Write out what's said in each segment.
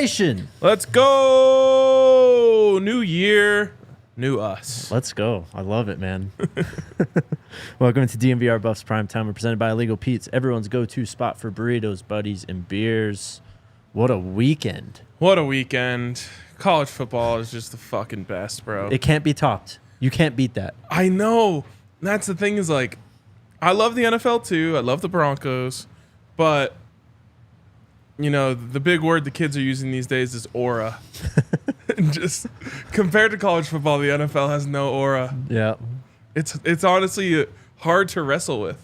Nation. Let's go. New year, new us. Let's go. I love it, man. Welcome to DNVR Buffs Primetime. We're presented by Illegal Pete's, everyone's go-to spot for burritos, buddies, and beers. What a weekend. What a weekend. College football is just the fucking best, bro. It can't be topped. You can't beat that. I know. That's the thing is, like, I love the NFL too. I love the Broncos. But, you know, the big word the kids are using these days is aura. Just compared to college football, the NFL has no aura. Yeah. It's honestly hard to wrestle with.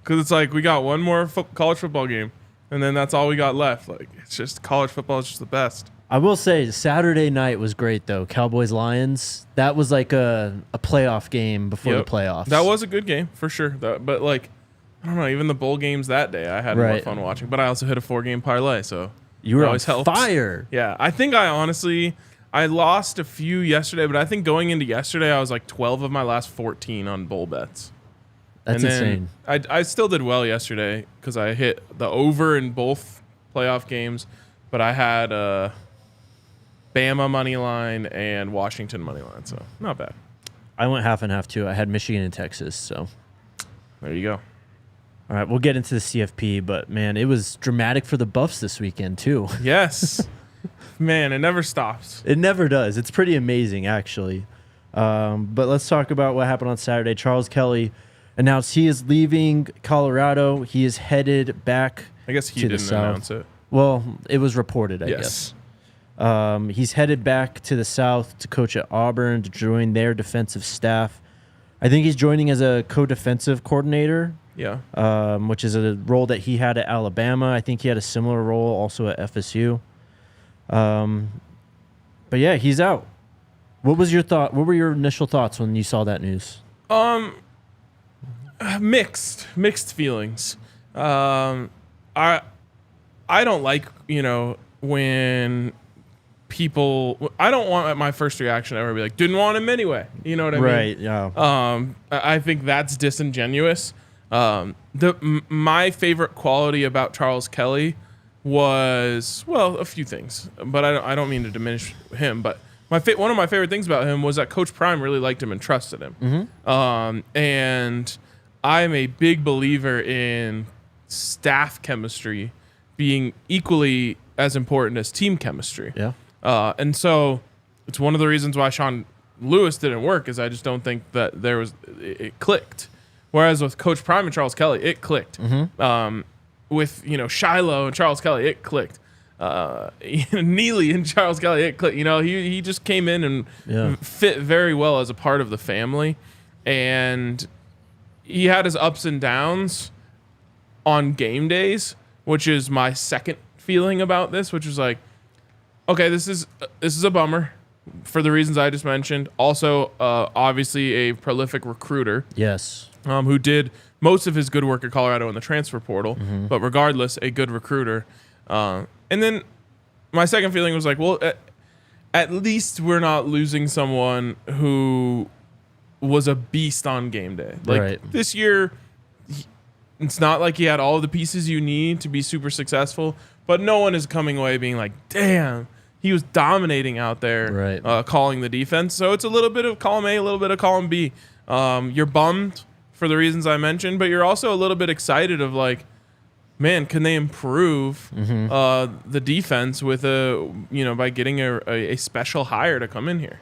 Because it's like we got one more college football game, and then that's all we got left. Like, it's just college football is just the best. I will say Saturday night was great, though. Cowboys-Lions. That was like a playoff game before the playoffs. That was a good game, for sure. But, like, I don't know, even the bowl games that day, I had more fun watching. But I also hit a 4-game parlay, so you were always on fire. Yeah, I think I lost a few yesterday, but I think going into yesterday, I was like 12 of my last 14 on bowl bets. That's insane. I still did well yesterday because I hit the over in both playoff games, but I had Bama money line and Washington money line, so not bad. I went half and half, too. I had Michigan and Texas, so. There you go. All right, we'll get into the CFP, but, man, it was dramatic for the Buffs this weekend, too. Yes. Man, it never stops. It never does. It's pretty amazing, actually. But let's talk about what happened on Saturday. Charles Kelly announced he is leaving Colorado. He is headed back I guess he to didn't the south. announce it. Well, it was reported, I guess. He's headed back to the south to coach at Auburn to join their defensive staff. I think he's joining as a co-defensive coordinator. Yeah. Which is a role that he had at Alabama. I think he had a similar role also at FSU. But yeah, he's out. What was your thought? What were your initial thoughts when you saw that news? Mixed feelings. I don't like, when people, I don't want my first reaction ever to be like, didn't want him anyway. You know what I mean? Right. Yeah. I think that's disingenuous. My favorite quality about Charles Kelly was, well, a few things, but I don't mean to diminish him, but one of my favorite things about him was that Coach Prime really liked him and trusted him. Mm-hmm. And I'm a big believer in staff chemistry being equally as important as team chemistry. Yeah. And so it's one of the reasons why Sean Lewis didn't work is I just don't think that it clicked. Whereas with Coach Prime and Charles Kelly, it clicked. Mm-hmm. With Shiloh and Charles Kelly, it clicked. Neely and Charles Kelly, it clicked. He just came in and fit very well as a part of the family, and he had his ups and downs on game days, which is my second feeling about this, which is like, okay, this is a bummer for the reasons I just mentioned. Also, obviously a prolific recruiter. Yes. Who did most of his good work at Colorado in the transfer portal, but regardless, a good recruiter. And then my second feeling was like, well, at least we're not losing someone who was a beast on game day. Like this year, it's not like he had all of the pieces you need to be super successful, but no one is coming away being like, damn, he was dominating out there, calling the defense. So it's a little bit of column A, a little bit of column B. You're bummed for the reasons I mentioned, but you're also a little bit excited of like, man, can they improve the defense with by getting a special hire to come in here?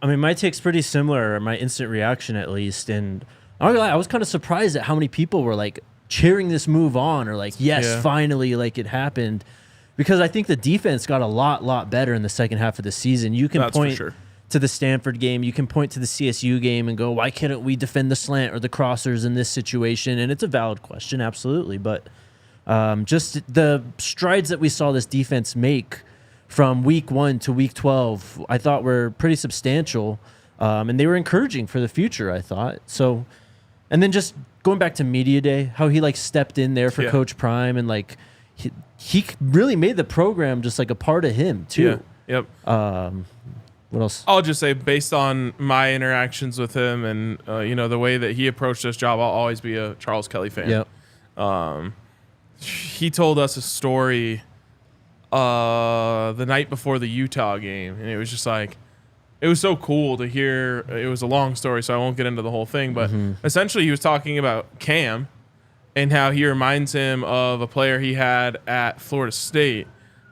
I mean, my take's pretty similar, my instant reaction at least, and I was kind of surprised at how many people were like cheering this move on or like, yes, finally, like it happened, because I think the defense got a lot better in the second half of the season. You can point to the Stanford game, you can point to the CSU game and go, why can't we defend the slant or the crossers in this situation? And it's a valid question, absolutely. But just the strides that we saw this defense make from week 1 to week 12, I thought were pretty substantial. And they were encouraging for the future, I thought. So, and then just going back to media day, how he like stepped in there for Coach Prime and like he really made the program just like a part of him too. Yeah. Yep. What else? I'll just say, based on my interactions with him and the way that he approached this job, I'll always be a Charles Kelly fan. Yep. He told us a story the night before the Utah game, and it was just like, it was so cool to hear. It was a long story, so I won't get into the whole thing, but essentially he was talking about Cam and how he reminds him of a player he had at Florida State,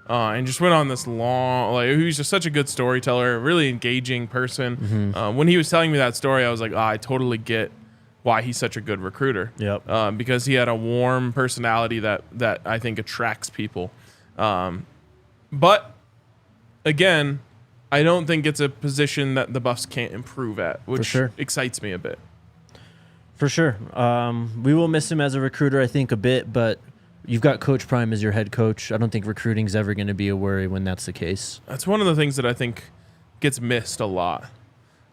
and just went on this long, like, he was just such a good storyteller, really engaging person. When he was telling me that story, I was like, I totally get why he's such a good recruiter. Yep. Because he had a warm personality that I think attracts people. But again, I don't think it's a position that the Buffs can't improve at, which excites me a bit. For sure. We will miss him as a recruiter, I think, a bit, but you've got Coach Prime as your head coach. I don't think recruiting's ever going to be a worry when that's the case. That's one of the things that I think gets missed a lot.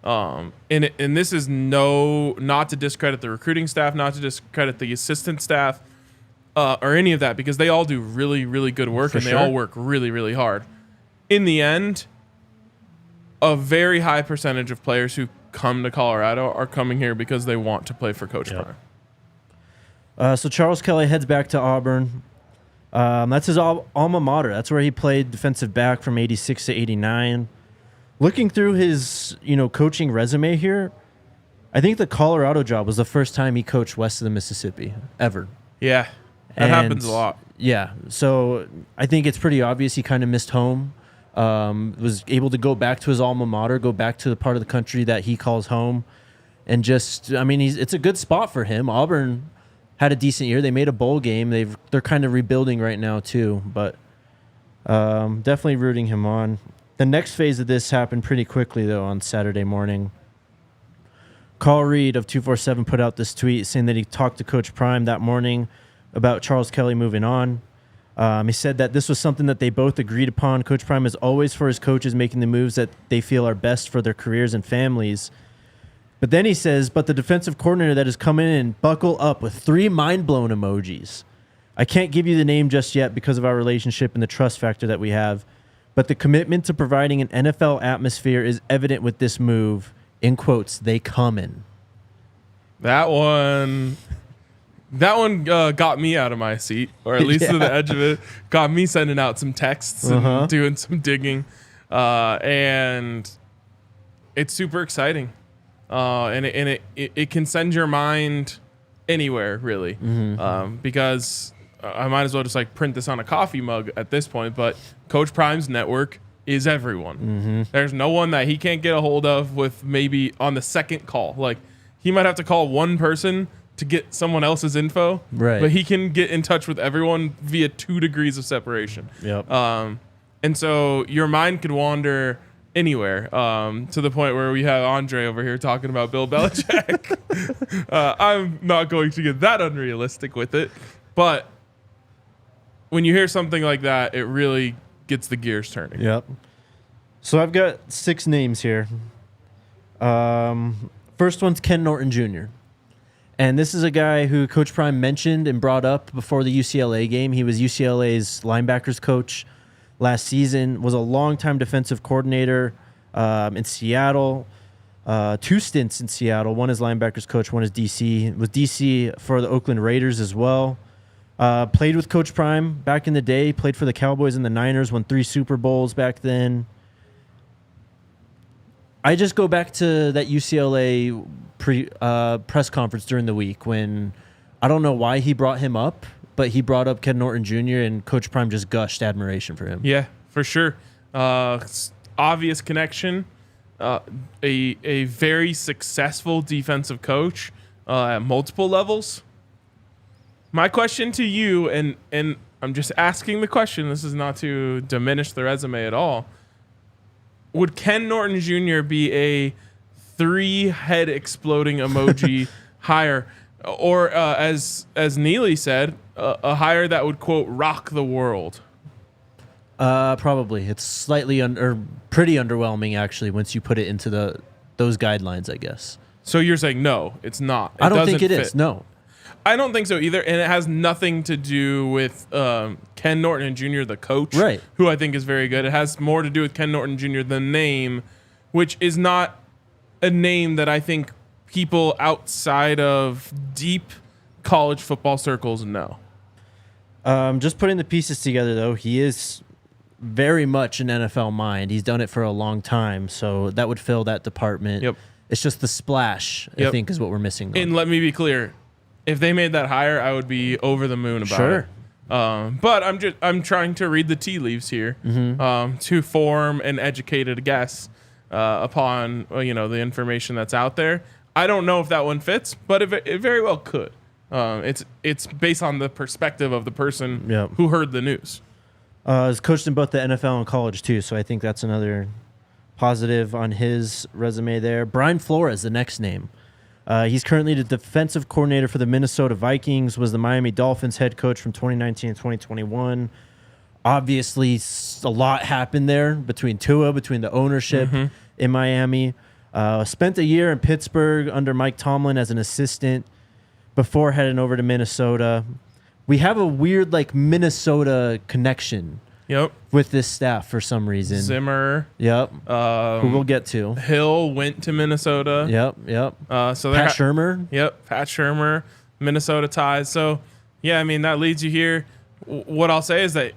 And this is not to discredit the recruiting staff, not to discredit the assistant staff, or any of that, because they all do really, really good work, and they all work really, really hard. In the end, a very high percentage of players who come to Colorado are coming here because they want to play for Coach Prime. So Charles Kelly heads back to Auburn. That's his alma mater. That's where he played defensive back from 86 to 89. Looking through his, coaching resume here, I think the Colorado job was the first time he coached west of the Mississippi ever. Yeah, that happens a lot. Yeah, so I think it's pretty obvious he kind of missed home. Was able to go back to his alma mater, go back to the part of the country that he calls home, and it's a good spot for him. Auburn had a decent year. They made a bowl game. They're kind of rebuilding right now too, but definitely rooting him on. The next phase of this happened pretty quickly, though, on Saturday morning. Carl Reed of 247 put out this tweet saying that he talked to Coach Prime that morning about Charles Kelly moving on. He said that this was something that they both agreed upon. Coach Prime is always for his coaches making the moves that they feel are best for their careers and families. But then he says, but the defensive coordinator that has come in and buckle up with 3 mind-blown emojis. I can't give you the name just yet because of our relationship and the trust factor that we have. But the commitment to providing an NFL atmosphere is evident with this move. In quotes, they coming. That one got me out of my seat, or at least to the edge of it. Got me sending out some texts and doing some digging. And it's super exciting. And it can send your mind anywhere, really. Because I might as well just print this on a coffee mug at this point, but Coach Prime's network is everyone. There's no one that he can't get a hold of with maybe on the second call. He might have to call one person to get someone else's info, right? But he can get in touch with everyone via 2 degrees of separation. Yep. And so your mind could wander anywhere, to the point where we have Andre over here talking about Bill Belichick. I'm not going to get that unrealistic with it, but when you hear something like that, it really gets the gears turning. Yep. So I've got 6 names here. First one's Ken Norton Jr. And this is a guy who Coach Prime mentioned and brought up before the UCLA game. He was UCLA's linebackers coach last season, was a longtime defensive coordinator in Seattle, 2 stints in Seattle, one as linebackers coach, one as DC. Was DC for the Oakland Raiders as well. Played with Coach Prime back in the day, played for the Cowboys and the Niners, won 3 Super Bowls back then. I just go back to that UCLA press conference during the week when I don't know why he brought him up, but he brought up Ken Norton Jr. and Coach Prime just gushed admiration for him. Yeah, for sure. Obvious connection. A very successful defensive coach at multiple levels. My question to you, and I'm just asking the question, this is not to diminish the resume at all. Would Ken Norton Jr. be a 3-head exploding emoji hire? Or as Neely said, a hire that would, quote, rock the world? Probably. It's slightly pretty underwhelming, actually, once you put it into those guidelines, I guess. So you're saying no, it's not. I don't think it is. No. I don't think so either, and it has nothing to do with Ken Norton Jr., the coach, right, who I think is very good. It has more to do with Ken Norton Jr., the name, which is not a name that I think people outside of deep college football circles know. Just putting the pieces together, though, he is very much an NFL mind. He's done it for a long time, so that would fill that department. Yep. It's just the splash, I think, is what we're missing. And let me be clear. If they made that higher, I would be over the moon about it. But I'm trying to read the tea leaves here to form an educated guess upon the information that's out there. I don't know if that one fits, but it very well could. It's based on the perspective of the person who heard the news. He's coached in both the NFL and college too, so I think that's another positive on his resume there. Brian Flores, the next name. He's currently the defensive coordinator for the Minnesota Vikings, was the Miami Dolphins head coach from 2019 and 2021. Obviously, a lot happened there between the ownership in Miami. Spent a year in Pittsburgh under Mike Tomlin as an assistant before heading over to Minnesota. We have a weird Minnesota connection with this staff for some reason. Zimmer. Yep. Who we'll get to. Hill went to Minnesota. Yep. So Pat Shurmur. Yep. Pat Shurmur, Minnesota ties. So, yeah, I mean, that leads you here. What I'll say is that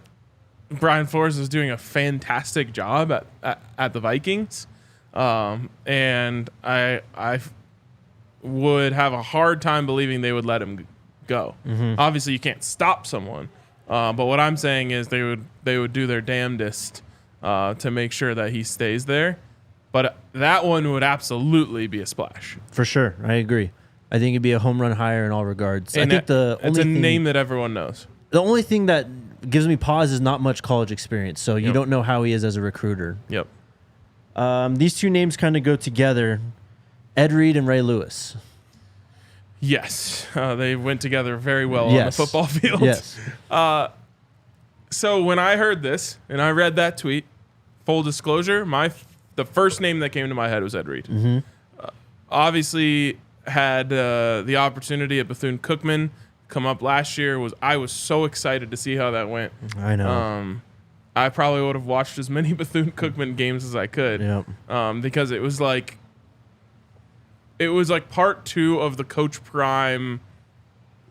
Brian Flores is doing a fantastic job at the Vikings. And I would have a hard time believing they would let him go. Obviously, you can't stop someone. But what I'm saying is they would do their damnedest to make sure that he stays there. But that one would absolutely be a splash. For sure. I agree. I think it'd be a home run hire in all regards. And I think it's a name that everyone knows. The only thing that gives me pause is not much college experience. So you don't know how he is as a recruiter. Yep. These two names kind of go together. Ed Reed and Ray Lewis. Yes, they went together very well on the football field. Yes. So when I heard this and I read that tweet, full disclosure, the first name that came to my head was Ed Reed. Obviously, had the opportunity at Bethune-Cookman come up last year. I was so excited to see how that went. I know. I probably would have watched as many Bethune-Cookman games as I could. Because it was like part two of the Coach Prime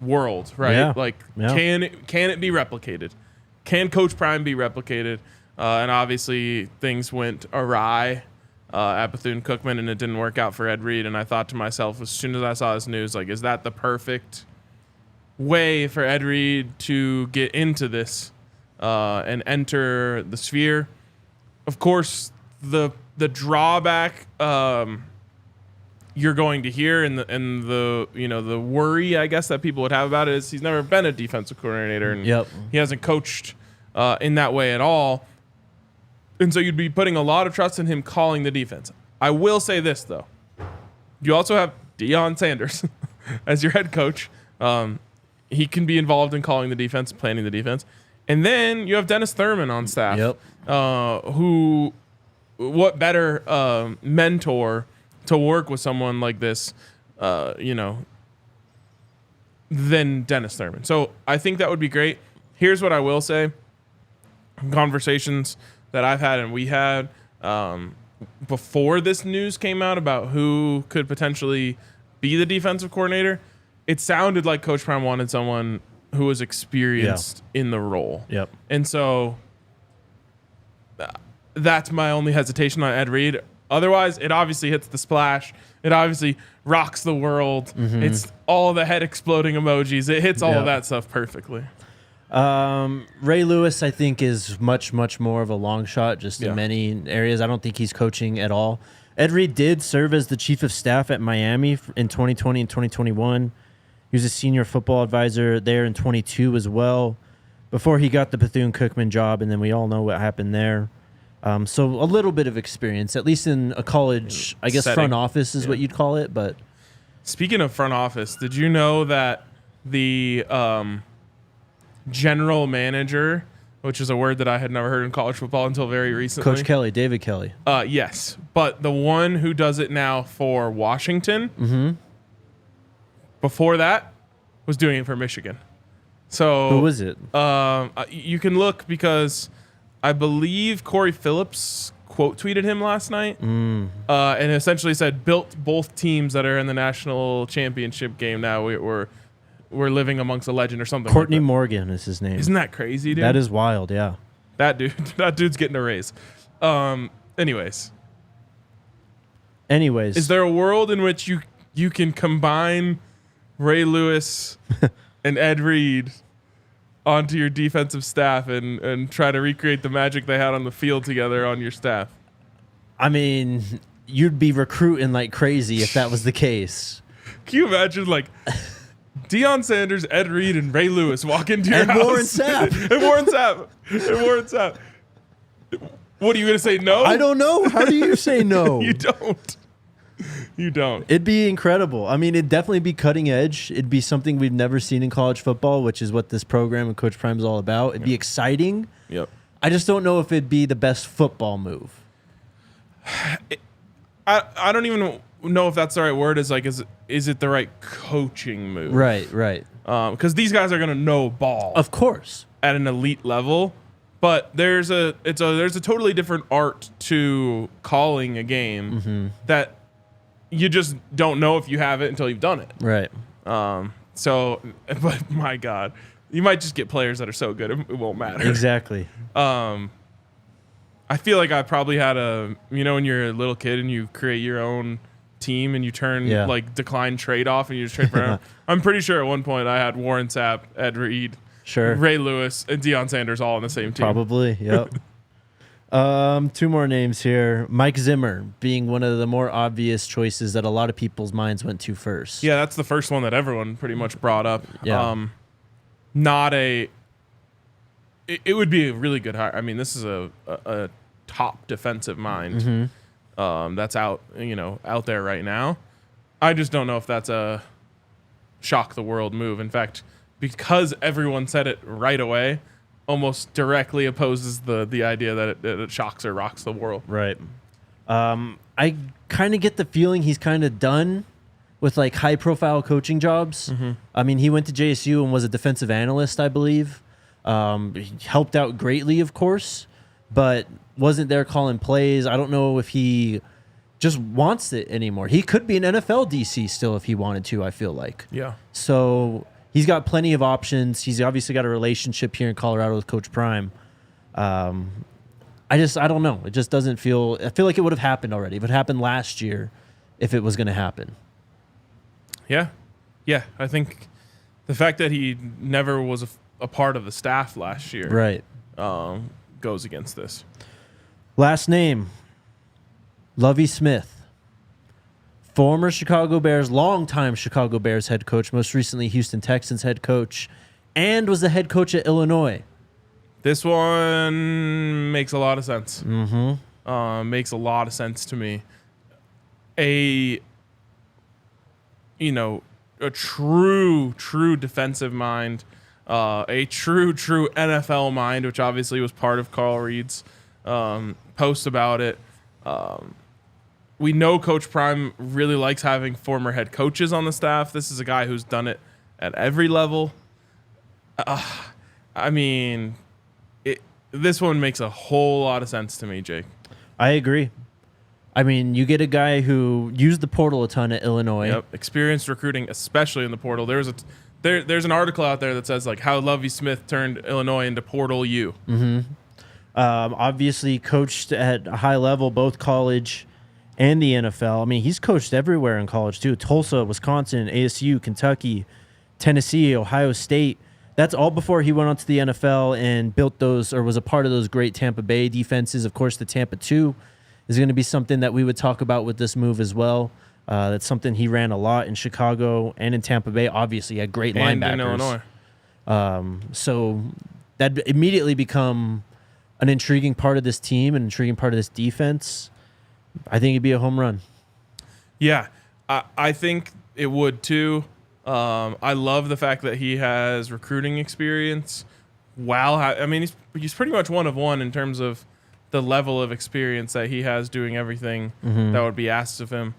world, right? Can it be replicated? Can Coach Prime be replicated? And obviously things went awry at Bethune-Cookman, and it didn't work out for Ed Reed. And I thought to myself, as soon as I saw this news, is that the perfect way for Ed Reed to get into this and enter the sphere? Of course, the drawback you're going to hear and the worry, I guess, that people would have about it is he's never been a defensive coordinator and he hasn't coached in that way at all. And so you'd be putting a lot of trust in him calling the defense. I will say this, though. You also have Deion Sanders as your head coach. He can be involved in calling the defense, planning the defense. And then you have Dennis Thurman on staff, who, what better mentor to work with someone like this, than Dennis Thurman. So I think that would be great. Here's what I will say. Conversations that I've had and we had before this news came out about who could potentially be the defensive coordinator, it sounded like Coach Prime wanted someone who was experienced in the role. And so that's my only hesitation on Ed Reed. Otherwise, it obviously hits the splash. It obviously rocks the world. It's all the head exploding emojis. It hits all of that stuff perfectly. Ray Lewis, I think, is much, much more of a long shot just in many areas. I don't think he's coaching at all. Ed Reed did serve as the chief of staff at Miami in 2020 and 2021. He was a senior football advisor there in 22 as well before he got the Bethune-Cookman job, and then we all know what happened there. So a little bit of experience, at least in a college, I guess, front office is what you'd call it. But speaking of front office, did you know that the general manager, which is a word that I had never heard in college football until very recently. Coach Kelly, David Kelly. Yes, but the one who does it now for Washington, before that, was doing it for Michigan. So who was it? You can look because I believe Corey Phillips quote tweeted him last night and essentially said, built both teams that are in the national championship game now. We're living amongst a legend or something. Courtney like that. Morgan is his name. Isn't that crazy, dude? That is wild, yeah. That dude's getting a raise. Anyways, is there a world in which you can combine Ray Lewis and Ed Reed onto your defensive staff and try to recreate the magic they had on the field together on your staff? I mean, you'd be recruiting like crazy if that was the case. Can you imagine, like, Deion Sanders, Ed Reed, and Ray Lewis walk into your house? Warren Sapp. And Warren Sapp. What are you going to say, no? I don't know. How do you say no? You don't. It'd be incredible. I mean, it'd definitely be cutting edge. It'd be something we've never seen in college football, which is what this program and Coach Prime is all about. It'd be exciting. Yep. I just don't know if it'd be the best football move. I don't even know if that's the right word. Is it the right coaching move? Right. Because these guys are going to know ball. Of course. At an elite level. But there's a totally different art to calling a game that you just don't know if you have it until you've done it. Right. But my God, you might just get players that are so good it won't matter. Exactly. I feel like I probably had when you're a little kid and you create your own team and you turn like decline trade off and you just trade for. I'm pretty sure at one point I had Warren Sapp, Ed Reed. Sure. Ray Lewis and Deion Sanders all on the same team. Probably, yep. Two more names here. Mike Zimmer being one of the more obvious choices that a lot of people's minds went to first. Yeah, that's the first one that everyone pretty much brought up. Yeah. It would be a really good hire. I mean, this is a top defensive mind that's out there right now. I just don't know if that's a shock the world move. In fact, because everyone said it right away, almost directly opposes the idea that it shocks or rocks the world. Right. I kind of get the feeling he's kind of done with like high profile coaching jobs. I mean, he went to JSU and was a defensive analyst, I believe. He helped out greatly, of course, but wasn't there calling plays. I don't know if he just wants it anymore. He could be an NFL DC still if he wanted to, I feel like. Yeah. So he's got plenty of options. He's obviously got a relationship here in Colorado with Coach Prime. I don't know. It just doesn't feel. I feel like it would have happened already. It would happen last year if it was going to happen. Yeah. I think the fact that he never was a part of the staff last year, right, goes against this. Last name, Lovie Smith. Former Chicago Bears, longtime Chicago Bears head coach, most recently Houston Texans head coach, and was the head coach at Illinois. This one makes a lot of sense. Makes a lot of sense to me. A true defensive mind, a true NFL mind, which obviously was part of Carl Reed's post about it. We know Coach Prime really likes having former head coaches on the staff. This is a guy who's done it at every level. I mean, this one makes a whole lot of sense to me, Jake. I agree. I mean, you get a guy who used the portal a ton at Illinois. Yep, experienced recruiting, especially in the portal. There's an article out there that says like how Lovie Smith turned Illinois into Portal U. Obviously coached at a high level, both college and the NFL. I mean, he's coached everywhere in college too. Tulsa, Wisconsin, ASU, Kentucky, Tennessee, Ohio State. That's all before he went on to the NFL and built those, or was a part of those great Tampa Bay defenses. Of course, the Tampa 2 is going to be something that we would talk about with this move as well. That's something he ran a lot in Chicago and in Tampa Bay. Obviously, he had great linebackers. And in Illinois. So that immediately become an intriguing part of this team, an intriguing part of this defense. I think it'd be a home run. Yeah, I think it would too. I love the fact that he has recruiting experience. Wow, I mean, he's pretty much one of one in terms of the level of experience that he has doing everything that would be asked of him.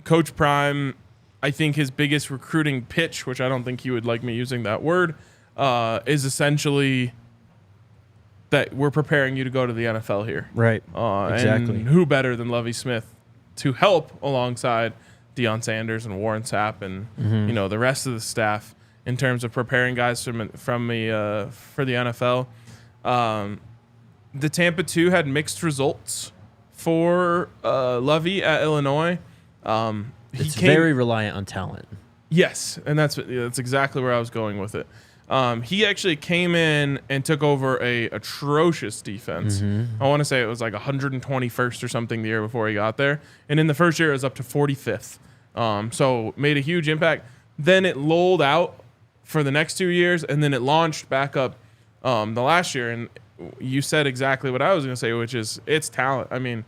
Coach Prime, I think his biggest recruiting pitch, which I don't think he would like me using that word, is essentially that we're preparing you to go to the NFL here. Right. Exactly. And who better than Lovie Smith to help alongside Deion Sanders and Warren Sapp and the rest of the staff in terms of preparing guys for the NFL. the Tampa 2 had mixed results for Lovey at Illinois. It's very reliant on talent. Yes, and that's exactly where I was going with it. He actually came in and took over a atrocious defense. I want to say it was like 121st or something the year before he got there. And in the first year, it was up to 45th. So made a huge impact. Then it lulled out for the next 2 years, and then it launched back up the last year. And you said exactly what I was going to say, which is it's talent. I mean,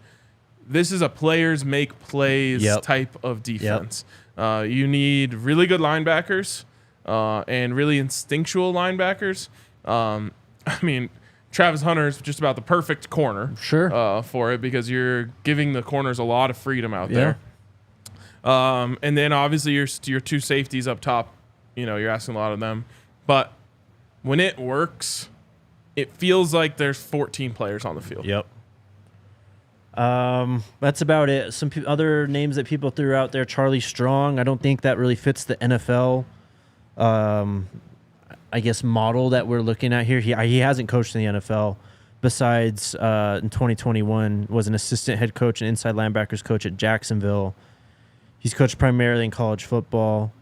this is a players make plays type of defense. You need really good linebackers. And really instinctual linebackers. I mean, Travis Hunter is just about the perfect corner for it because you're giving the corners a lot of freedom out there. And then obviously your two safeties up top, you're asking a lot of them. But when it works, it feels like there's 14 players on the field. Yep. That's about it. Some other names that people threw out there, Charlie Strong. I don't think that really fits the NFL I guess model that we're looking at here. He hasn't coached in the NFL besides in 2021 was an assistant head coach and inside linebackers coach at Jacksonville. He's coached primarily in college football.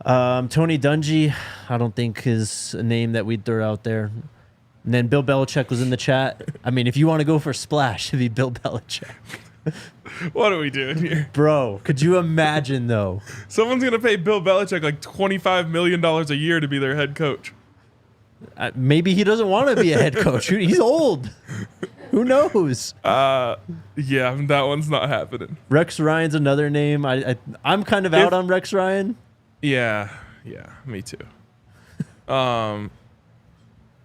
Tony Dungy, I don't think is a name that we'd throw out there. And then Bill Belichick was in the chat. I mean, if you want to go for splash, it'd be Bill Belichick. What are we doing here? Bro, could you imagine, though? Someone's going to pay Bill Belichick like $25 million a year to be their head coach. Maybe he doesn't want to be a head coach. He's old. Who knows? Yeah, that one's not happening. Rex Ryan's another name. I'm kind of out on Rex Ryan. Yeah, me too.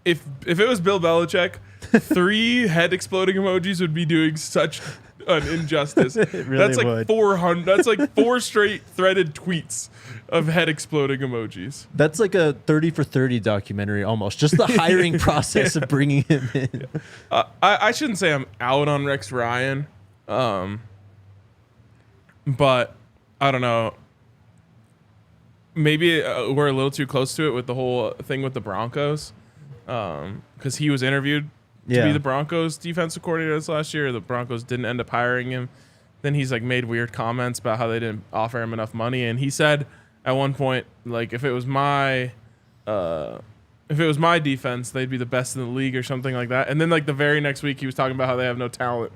If it was Bill Belichick, 3 head exploding emojis would be doing such an injustice. Really that's like would. 400. That's like 4 straight threaded tweets of head exploding emojis. That's like a 30 for 30 documentary almost. Just the hiring process of bringing him in. I shouldn't say I'm out on Rex Ryan, but I don't know. Maybe we're a little too close to it with the whole thing with the Broncos, because he was interviewed to be the Broncos defensive coordinator this last year. The Broncos didn't end up hiring him. Then he's like made weird comments about how they didn't offer him enough money. And he said at one point, like, if it was my defense, they'd be the best in the league or something like that. And then like the very next week, he was talking about how they have no talent.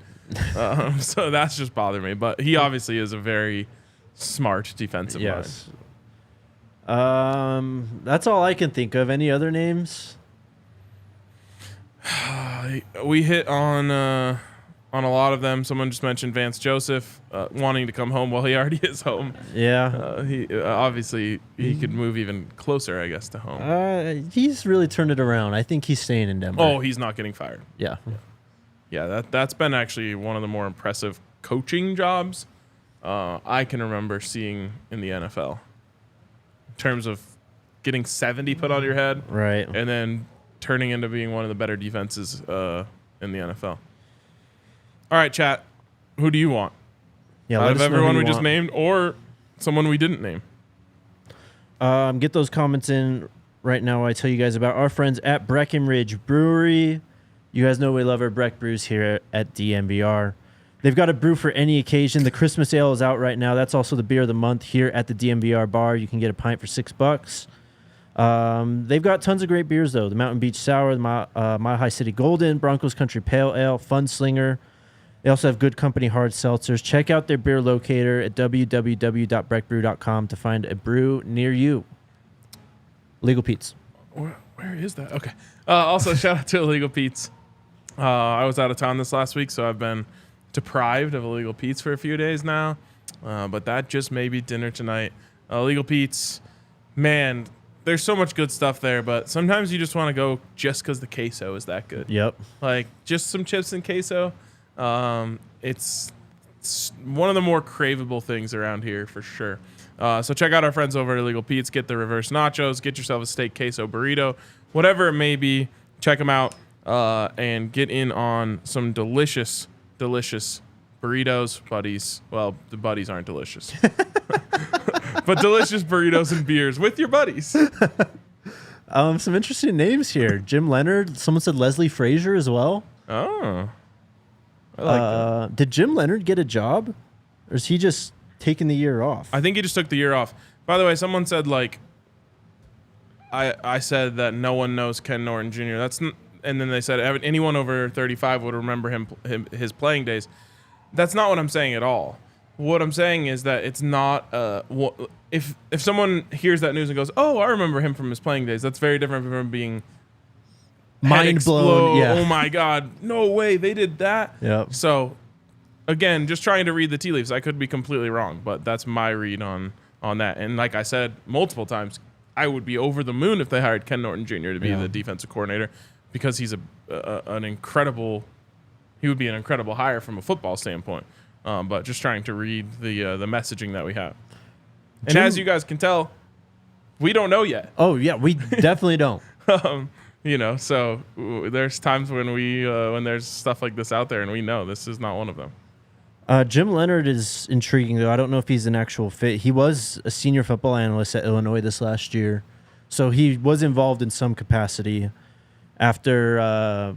So that's just bothered me. But he obviously is a very smart defensive mind. That's all I can think of. Any other names? We hit on a lot of them. Someone just mentioned Vance Joseph wanting to come home. Well, he already is home. Yeah. He obviously he could move even closer, I guess, to home. He's really turned it around. I think he's staying in Denver. Oh, he's not getting fired. Yeah. That's been actually one of the more impressive coaching jobs I can remember seeing in the NFL. In terms of getting 70 put on your head, right, and then turning into being one of the better defenses in the NFL. All right, chat. Who do you want? Yeah, out of everyone we just named, or someone we didn't name? Get those comments in right now. I tell you guys about our friends at Breckenridge Brewery. You guys know we love our Breck brews here at DNVR. They've got a brew for any occasion. The Christmas ale is out right now. That's also the beer of the month here at the DNVR bar. You can get a pint for $6. They've got tons of great beers, though. The Mountain Beach Sour, the Mile High City Golden, Broncos Country Pale Ale, Fun Slinger. They also have Good Company hard seltzers. Check out their beer locator at www.breckbrew.com to find a brew near you. Legal Pete's. Where is that? Okay. Also, shout out to Illegal Pete's. I was out of town this last week, so I've been deprived of Illegal Pete's for a few days now. But that just may be dinner tonight. Illegal Pete's, man, there's so much good stuff there, but sometimes you just want to go just because the queso is that good. Yep. Like, just some chips and queso. It's one of the more craveable things around here for sure. So check out our friends over at Illegal Pete's. Get the reverse nachos. Get yourself a steak queso burrito. Whatever it may be, check them out and get in on some delicious burritos, buddies. Well, the buddies aren't delicious. But delicious burritos and beers with your buddies. Some interesting names here. Jim Leonard. Someone said Leslie Frazier as well. Oh. I like that. Did Jim Leonard get a job? Or is he just taking the year off? I think he just took the year off. By the way, someone said, like, I said that no one knows Ken Norton Jr. And then they said anyone over 35 would remember his playing days. That's not what I'm saying at all. What I'm saying is that it's not if someone hears that news and goes, "Oh, I remember him from his playing days," that's very different from him being mind blown. Yeah. Oh my God, no way they did that. Yep. So again, just trying to read the tea leaves. I could be completely wrong, but that's my read on that. And like I said multiple times, I would be over the moon if they hired Ken Norton Jr. to be the defensive coordinator, because he's an incredible. He would be an incredible hire from a football standpoint. But just trying to read the messaging that we have. And as you guys can tell, we don't know yet. Oh, yeah, we definitely don't. So there's times when when there's stuff like this out there and we know this is not one of them. Jim Leonard is intriguing, though. I don't know if he's an actual fit. He was a senior football analyst at Illinois this last year. So he was involved in some capacity after...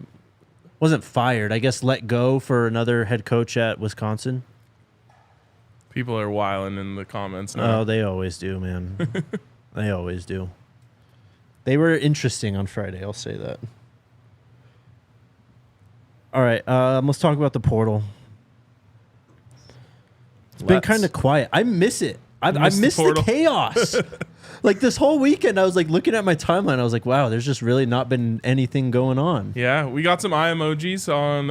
wasn't fired, I guess let go for another head coach at Wisconsin. People are wilding in the comments now. Oh, they always do, man. They always do. They were interesting on Friday, I'll say that. All right, let's talk about the portal. It's been kind of quiet. I miss it. I miss the chaos. Like this whole weekend, I was like looking at my timeline. I was like, wow, there's just really not been anything going on. Yeah, we got some eye emojis on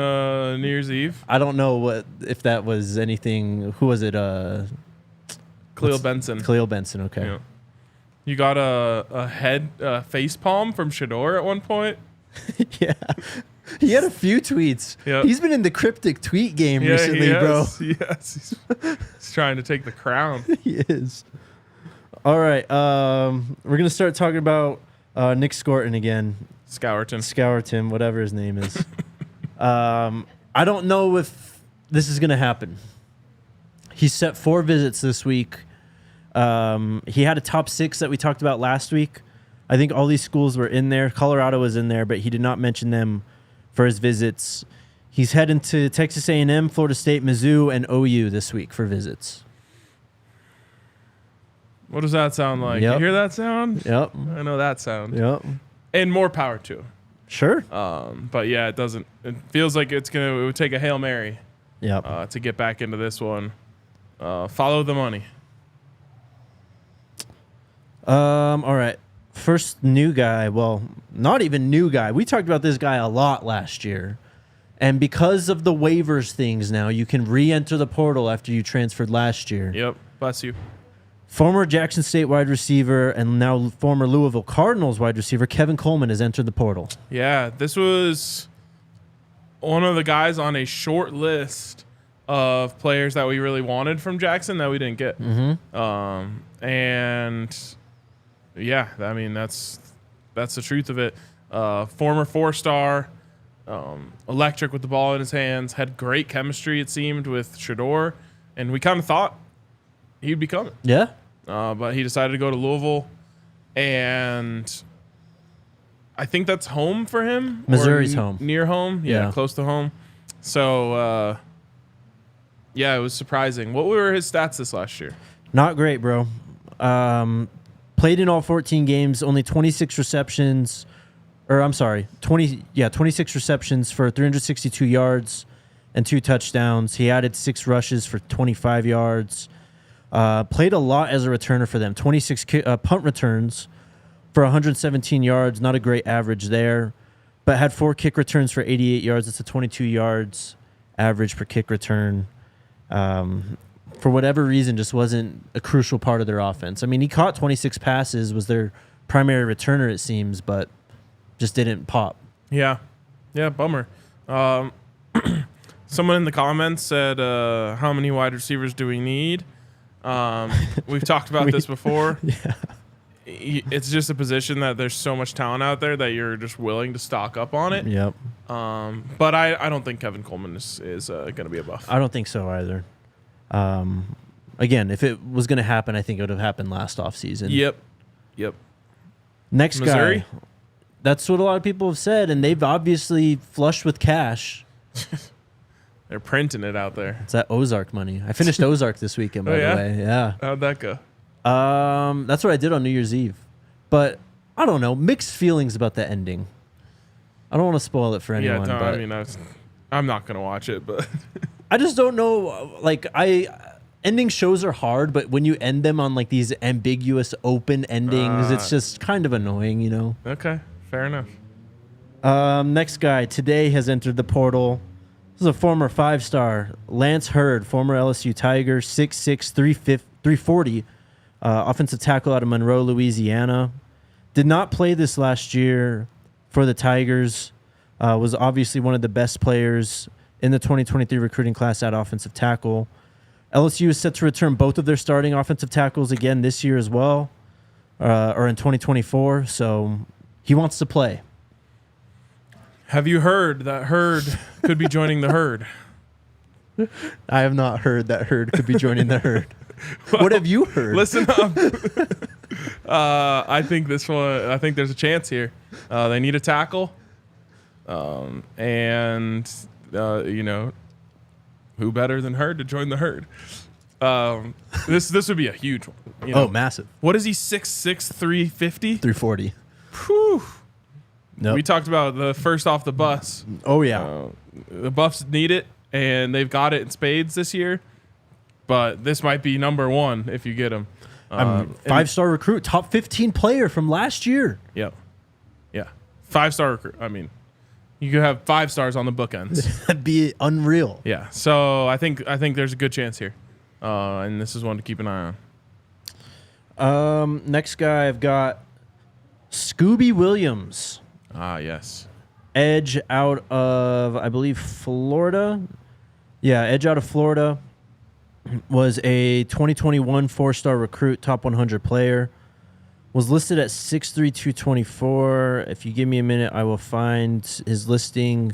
New Year's Eve. I don't know if that was anything. Who was it? Khalil Benson. Khalil Benson, okay. Yeah. You got a head face palm from Shador at one point. Yeah. He had a few tweets. Yep. He's been in the cryptic tweet game recently, bro. Yes, he's trying to take the crown. He is. All right, we're gonna start talking about Nick Scorton again. Scourton, whatever his name is. I don't know if this is gonna happen. He set 4 visits this week. He had a top 6 that we talked about last week. I think all these schools were in there. Colorado was in there, but he did not mention them for his visits. He's heading to Texas A&M, Florida State, Mizzou, and OU this week for visits. What does that sound like? Yep. You hear that sound? Yep. I know that sound. Yep. And more power to him. Sure. But yeah, it doesn't. It feels like it would take a Hail Mary. Yep. To get back into this one. Follow the money. All right. First new guy. Well, not even new guy. We talked about this guy a lot last year. And because of the waivers things now, you can re-enter the portal after you transferred last year. Yep. Bless you. Former Jackson State wide receiver and now former Louisville Cardinals wide receiver Kevin Coleman has entered the portal. Yeah, this was one of the guys on a short list of players that we really wanted from Jackson that we didn't get. Mm-hmm. And yeah, I mean that's the truth of it. Former 4-star, electric with the ball in his hands, had great chemistry it seemed with Shador, and we kind of thought he'd be coming. Yeah. But he decided to go to Louisville, and I think that's home for him. Missouri's home. Near home. Yeah, close to home. So, yeah, it was surprising. What were his stats this last year? Not great, bro. Played in all 14 games, only 26 receptions. Or I'm sorry, 26 receptions for 362 yards and 2 touchdowns. He added 6 rushes for 25 yards. Played a lot as a returner for them. 26 punt returns for 117 yards. Not a great average there. But had 4 kick returns for 88 yards. It's a 22 yards average per kick return. For whatever reason, just wasn't a crucial part of their offense. I mean, he caught 26 passes, was their primary returner, it seems, but just didn't pop. Yeah. Yeah, bummer. Someone in the comments said, how many wide receivers do we need? We've talked about this before. Yeah. It's just a position that there's so much talent out there that you're just willing to stock up on it. Yep. But I don't think Kevin Coleman is going to be a buff. I don't think so either. Again, if it was going to happen, I think it would have happened last offseason. Yep. Next Missouri? guy. That's what a lot of people have said, and they've obviously flushed with cash. They're printing it out there. It's that Ozark money. I finished Ozark this weekend, by the way. Yeah. How'd that go? That's what I did on New Year's Eve. But I don't know. Mixed feelings about the ending. I don't want to spoil it for anyone. Yeah, but I mean, I'm not gonna watch it, but I just don't know. Like, ending shows are hard, but when you end them on like these ambiguous open endings, it's just kind of annoying, you know. Okay, fair enough. Next guy today has entered the portal. This is a former 5-star, Lance Hurd, former LSU Tiger, 6'6", 340, offensive tackle out of Monroe, Louisiana. Did not play this last year for the Tigers. Was obviously one of the best players in the 2023 recruiting class at offensive tackle. LSU is set to return both of their starting offensive tackles again this year as well, or in 2024. So he wants to play. Have you heard that Hurd could be joining the herd? I have not heard that Hurd could be joining the herd. Well, what have you heard? Listen up. I think there's a chance here. They need a tackle. And you know, who better than Hurd to join the herd? This would be a huge one. You know? Oh, massive. What is he, 6'6", 350? 340. Whew. Nope. We talked about the first off the bus. Oh, yeah. The Buffs need it, and they've got it in spades this year. But this might be number one if you get him. 5-star recruit, top 15 player from last year. Yep. Yeah. 5-star recruit. I mean, you could have 5 stars on the bookends. That'd be unreal. Yeah. So I think there's a good chance here. And this is one to keep an eye on. Next guy, I've got Scooby Williams. Ah, yes. Edge out of, I believe, Florida. Yeah, edge out of Florida. Was a 2021 4-star recruit, top 100 player. Was listed at 6'3", 224. If you give me a minute, I will find his listing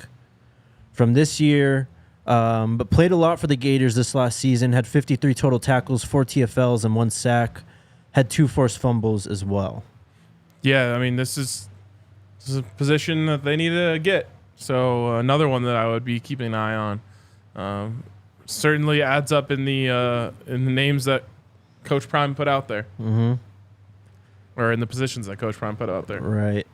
from this year. But played a lot for the Gators this last season. Had 53 total tackles, 4 TFLs, and 1 sack. Had 2 forced fumbles as well. Yeah, I mean, this is a position that they need to get. So another one that I would be keeping an eye on. Certainly adds up in the names that Coach Prime put out there. Mm-hmm. Or in the positions that Coach Prime put out there. Right.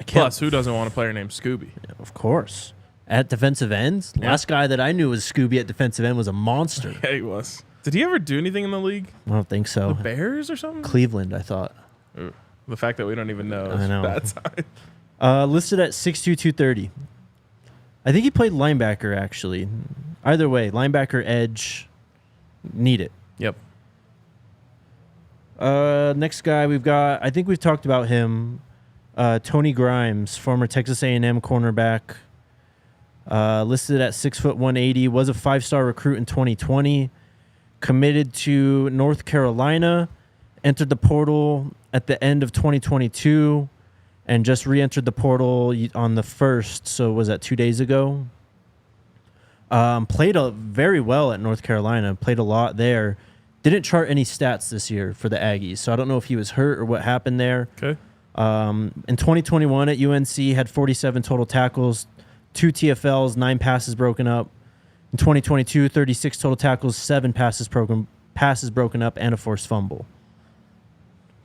Plus, who doesn't want a player named Scooby? Yeah, of course. At defensive ends, last guy that I knew was Scooby at defensive end was a monster. Yeah, he was. Did he ever do anything in the league? I don't think so. The Bears or something? Cleveland, I thought. Ooh, the fact that we don't even know is I know. bad sign. Listed at 6'2", 230. I think he played linebacker, actually. Either way, linebacker, edge, need it. Yep. Next guy we've got, I think we've talked about him, Tony Grimes, former Texas A&M cornerback. Listed at 6'1", 180. Was a 5-star recruit in 2020. Committed to North Carolina. Entered the portal at the end of 2022. And just re-entered the portal on the 1st. So was that 2 days ago? Played very well at North Carolina. Played a lot there. Didn't chart any stats this year for the Aggies. So I don't know if he was hurt or what happened there. Okay. In 2021 at UNC, had 47 total tackles, 2 TFLs, 9 passes broken up. In 2022, 36 total tackles, 7 passes broken up, and a forced fumble.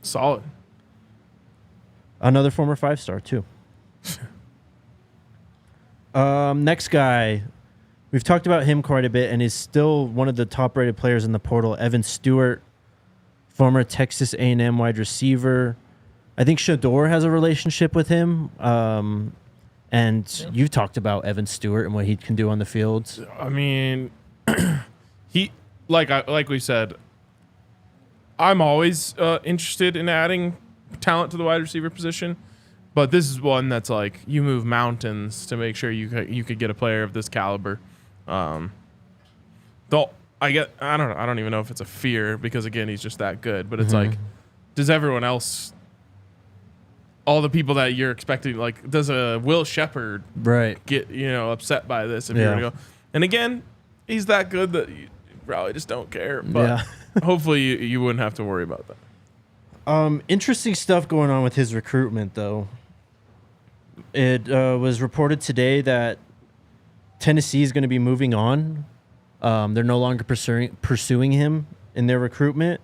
Solid. Another former 5-star, too. Next guy, we've talked about him quite a bit, and is still one of the top-rated players in the portal. Evan Stewart, former Texas A&M wide receiver. I think Shador has a relationship with him. And you've talked about Evan Stewart and what he can do on the field. I mean, he like we said, I'm always interested in adding talent to the wide receiver position, but this is one that's like you move mountains to make sure you could get a player of this caliber. Though I don't even know if it's a fear because again he's just that good, but it's like, does everyone else? All the people that you're expecting, like, does a Will Shepherd get upset by this if you're gonna go? And again, he's that good that you probably just don't care. But hopefully you wouldn't have to worry about that. Interesting stuff going on with his recruitment, though. It was reported today that Tennessee is going to be moving on. They're no longer pursuing him in their recruitment.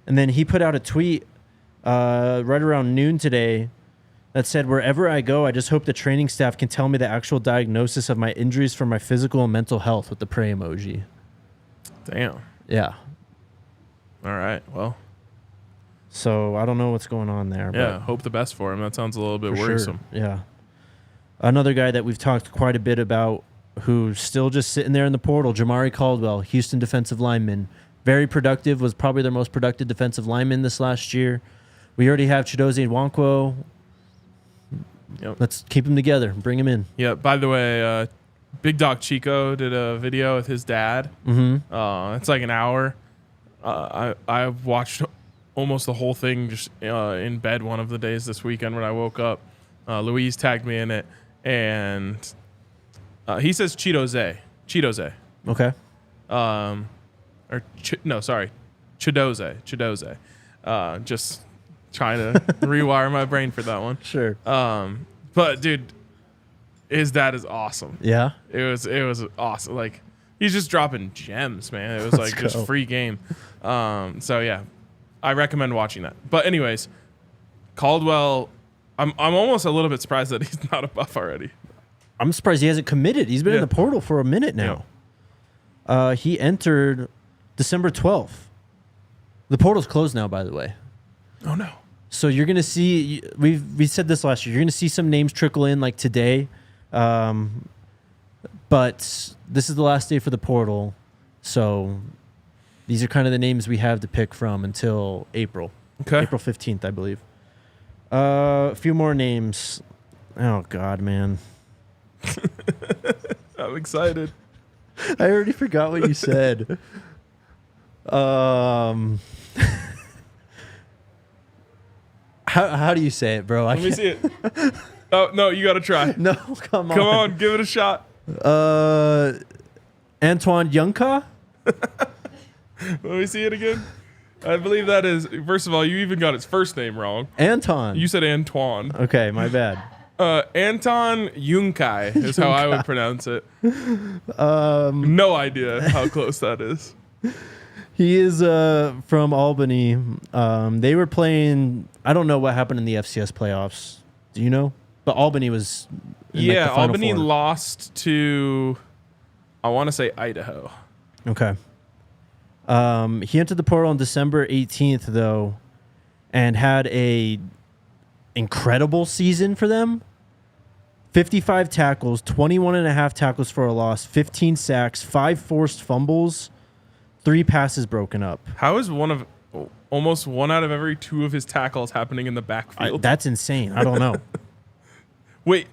And then he put out a tweet right around noon today that said, "Wherever I go, I just hope the training staff can tell me the actual diagnosis of my injuries for my physical and mental health," with the pray emoji. Damn. Yeah. All right. Well. So I don't know what's going on there. Yeah. Hope the best for him. That sounds a little bit worrisome. Sure. Yeah. Another guy that we've talked quite a bit about, who's still just sitting there in the portal, Jamari Caldwell, Houston defensive lineman. Very productive, was probably their most productive defensive lineman this last year. We already have Chidozie Nwankwo. Yep. Let's keep him together. Bring him in. Yeah. By the way, Big Dog Chico did a video with his dad. Mm-hmm. It's like an hour. I watched almost the whole thing just in bed one of the days this weekend when I woke up. Louise tagged me in it, and he says Chidozie. Okay. Chidozie. Just trying to rewire my brain for that one. Sure. But dude, his dad is awesome. Yeah. It was awesome. Like, he's just dropping gems, man. It was like just free game. So yeah, I recommend watching that. But anyways, Caldwell, I'm almost a little bit surprised that he's not a Buff already. I'm surprised he hasn't committed. He's been in the portal for a minute now. Yeah. He entered December 12th. The portal's closed now, by the way. Oh no. So you're gonna see. We said this last year. You're gonna see some names trickle in like today, but this is the last day for the portal. So these are kind of the names we have to pick from until April. Okay. April 15th, I believe. A few more names. Oh God, man. I'm excited. I already forgot what you said. How do you say it, bro? Let me see it. Oh no, you gotta try. No, come on. Come on, give it a shot. Antoine Yunka? Let me see it again. I believe that is. First of all, you even got its first name wrong. Anton. You said Antoine. Okay, my bad. Anton Yunkai is how I would pronounce it. No idea how close that is. He is from Albany. They were playing. I don't know what happened in the FCS playoffs. Do you know? But Albany was. Yeah, Albany lost to, I want to say, Idaho. Okay. He entered the portal on December 18th, though, and had a incredible season for them. 55 tackles, 21.5 tackles for a loss, 15 sacks, 5 forced fumbles, 3 passes broken up. How is almost one out of every 2 of his tackles happening in the backfield? That's insane. I don't know. Wait,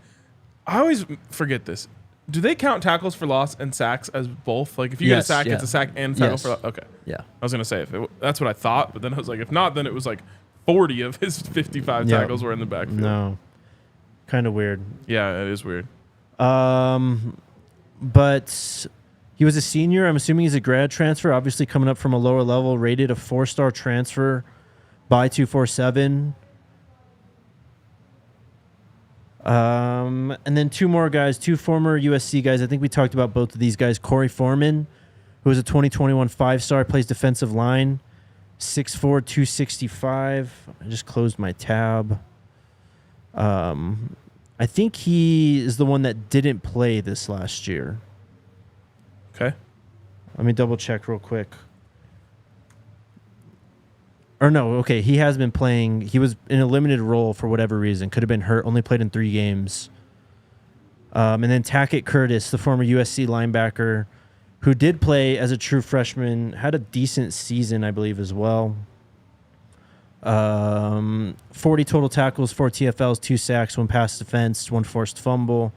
I always forget this. Do they count tackles for loss and sacks as both? Like, if you get a sack, it's a sack and tackle for loss? Okay. Yeah. I was going to say, that's what I thought, but then I was like, if not, then it was like 40 of his 55 tackles were in the backfield. No. Kind of weird. Yeah, it is weird. But he was a senior. I'm assuming he's a grad transfer, obviously coming up from a lower level, rated a 4-star transfer by 247. And then 2 more guys, 2 former USC guys. I think we talked about both of these guys. Corey Foreman, who was a 2021 5-star, plays defensive line, 6'4", 265. I just closed my tab. I think he is the one that didn't play this last year. Okay. Let me double check real quick. Or no, okay, he has been playing. He was in a limited role for whatever reason. Could have been hurt. Only played in 3 games. And then Tackett Curtis, the former USC linebacker, who did play as a true freshman, had a decent season, I believe, as well. 40 total tackles, 4 TFLs, 2 sacks, 1 pass defense, 1 forced fumble.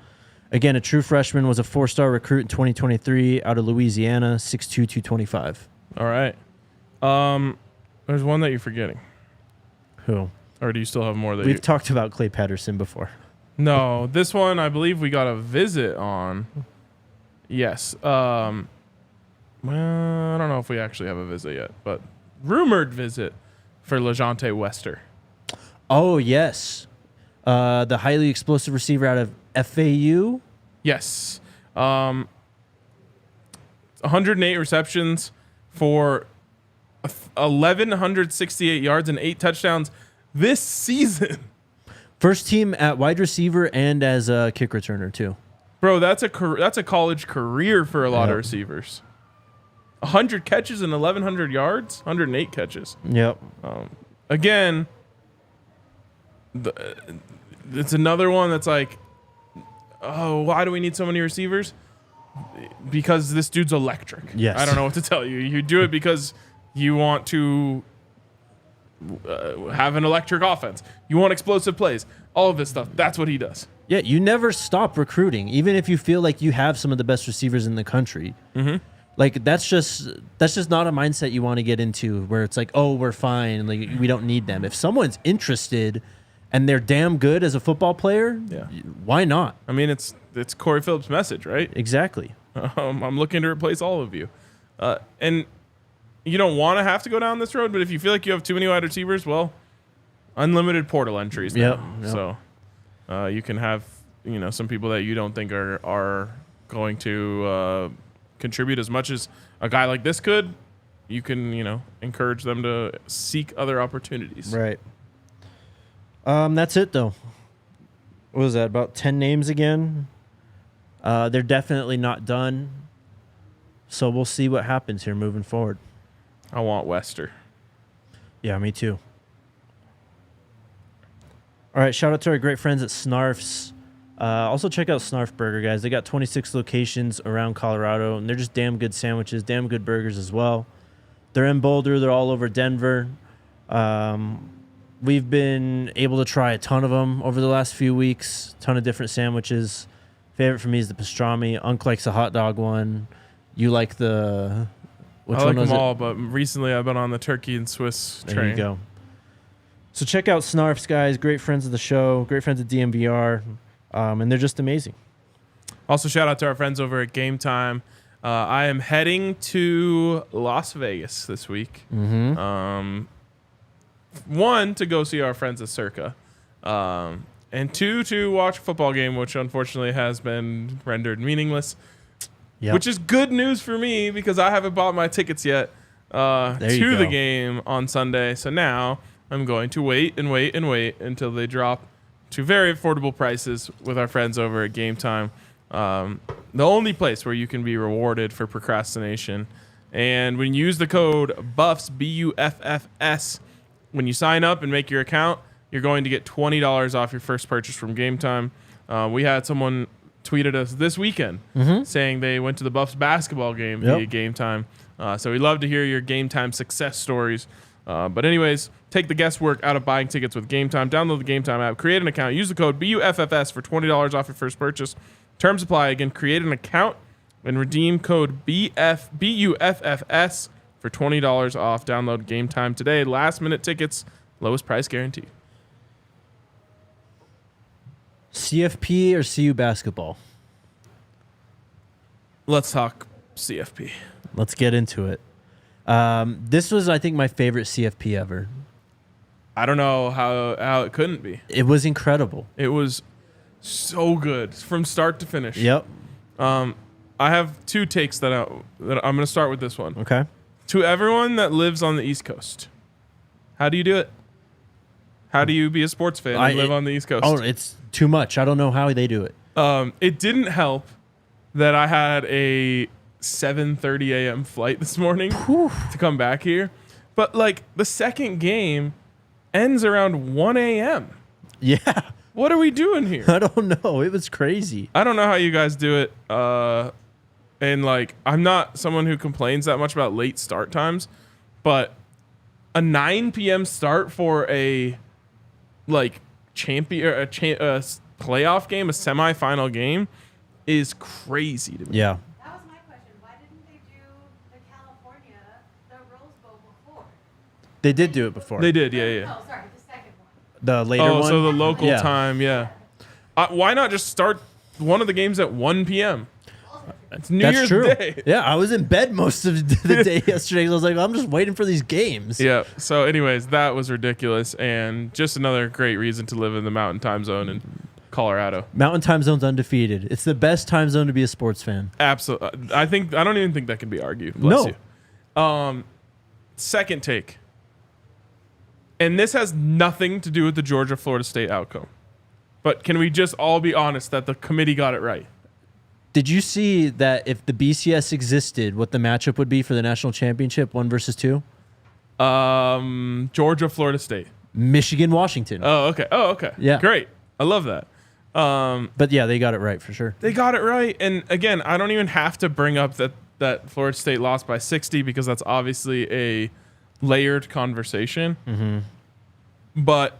Again, a true freshman, was a 4-star recruit in 2023 out of Louisiana, 6'2", 225. All right. There's one that you're forgetting. Who? Or do you still have more that We've talked about Clay Patterson before. No, this one I believe we got a visit on. Yes. Well, I don't know if we actually have a visit yet, but rumored visit for LeJontay Wester. Oh, yes. The highly explosive receiver out of FAU. Yes. 108 receptions for 1,168 yards and 8 touchdowns this season. First team at wide receiver and as a kick returner, too. Bro, that's a college career for a lot of receivers. 100 catches and 1,100 yards, 108 catches. Yep. Again, it's another one that's like, oh, why do we need so many receivers? Because this dude's electric. Yes. I don't know what to tell you. You do it because you want to have an electric offense. You want explosive plays. All of this stuff. That's what he does. Yeah, you never stop recruiting, even if you feel like you have some of the best receivers in the country. Mm-hmm. Like that's just not a mindset you want to get into, where it's like, oh, we're fine, like we don't need them. If someone's interested and they're damn good as a football player, why not? I mean, it's Corey Phillips' message, right? Exactly. I'm looking to replace all of you, and you don't want to have to go down this road. But if you feel like you have too many wide receivers, well, unlimited portal entries now. Yep. So you can have some people that you don't think are going to contribute as much as a guy like this could. You can encourage them to seek other opportunities. Right. That's it though. What was that? About 10 names again? They're definitely not done. So we'll see what happens here moving forward. I want Wester. Yeah, me too. All right, shout out to our great friends at Snarf's. Also check out Snarf Burger, guys. They got 26 locations around Colorado, and they're just damn good sandwiches, damn good burgers as well. They're in Boulder. They're all over Denver. We've been able to try a ton of them over the last few weeks, ton of different sandwiches. Favorite for me is the pastrami. Unc likes the hot dog one. You like the... Which I like one was them all, it? but recently I've been on the turkey and Swiss train. There you go. So check out Snarf's, guys. Great friends of the show. Great friends of DNVR. And they're just amazing. Also, shout out to our friends over at Game Time. I am heading to Las Vegas this week. Mm-hmm. One, to go see our friends at Circa. And two, to watch a football game, which unfortunately has been rendered meaningless. Yep. Which is good news for me because I haven't bought my tickets yet to the game on Sunday. So now I'm going to wait until they drop to very affordable prices with our friends over at Game Time. The only place where you can be rewarded for procrastination. And when you use the code BUFFS, BUFFS, when you sign up and make your account, you're going to get $20 off your first purchase from Game Time. We had someone tweeted us this weekend saying they went to the Buffs basketball game via Game Time. So we'd love to hear your Game Time success stories. But anyways, take the guesswork out of buying tickets with Game Time. Download the Game Time app, create an account, use the code BUFFS for $20 off your first purchase. Terms apply. Again, create an account and redeem code BUFFS for $20 off. Download Game Time today. Last minute tickets, lowest price guaranteed. CFP or CU basketball? Let's talk CFP. Let's get into it. This was, I think, my favorite CFP ever. I don't know how it couldn't be. It was incredible. It was so good from start to finish. Yep. I have two takes that I'm going to start with this one. Okay. To everyone that lives on the East Coast, how do you do it? How do you be a sports fan and live on the East Coast? Oh, it's too much. I don't know how they do it. It didn't help that I had a 7:30 a.m. flight this morning to come back here. But, like, the second game ends around 1 a.m. Yeah. What are we doing here? I don't know. It was crazy. I don't know how you guys do it. And, like, I'm not someone who complains that much about late start times. But a 9 p.m. start for a, like, playoff game, a semifinal game, is crazy to me. Yeah. That was my question. Why didn't they do the California, the Rose Bowl before? They did do it before. They did, yeah. No, sorry, the second one. The later one? Oh, so the local Yeah. time, yeah. Why not just start one of the games at 1 p.m.? It's New That's Year's true. Day. Yeah, I was in bed most of the day yesterday. I was like, I'm just waiting for these games. Yeah. So, anyways, that was ridiculous, and just another great reason to live in the Mountain Time Zone in Colorado. Mountain Time Zone's undefeated. It's the best time zone to be a sports fan. Absolutely. I don't even think that can be argued. Bless you. Second take. And this has nothing to do with the Georgia-Florida State outcome. But can we just all be honest that the committee got it right? Did you see that if the BCS existed, what the matchup would be for the national championship, 1 versus 2? Georgia, Florida State. Michigan, Washington. Oh, okay. Yeah. Great. I love that. But yeah, they got it right for sure. They got it right. And again, I don't even have to bring up that Florida State lost by 60 because that's obviously a layered conversation. Mm-hmm. But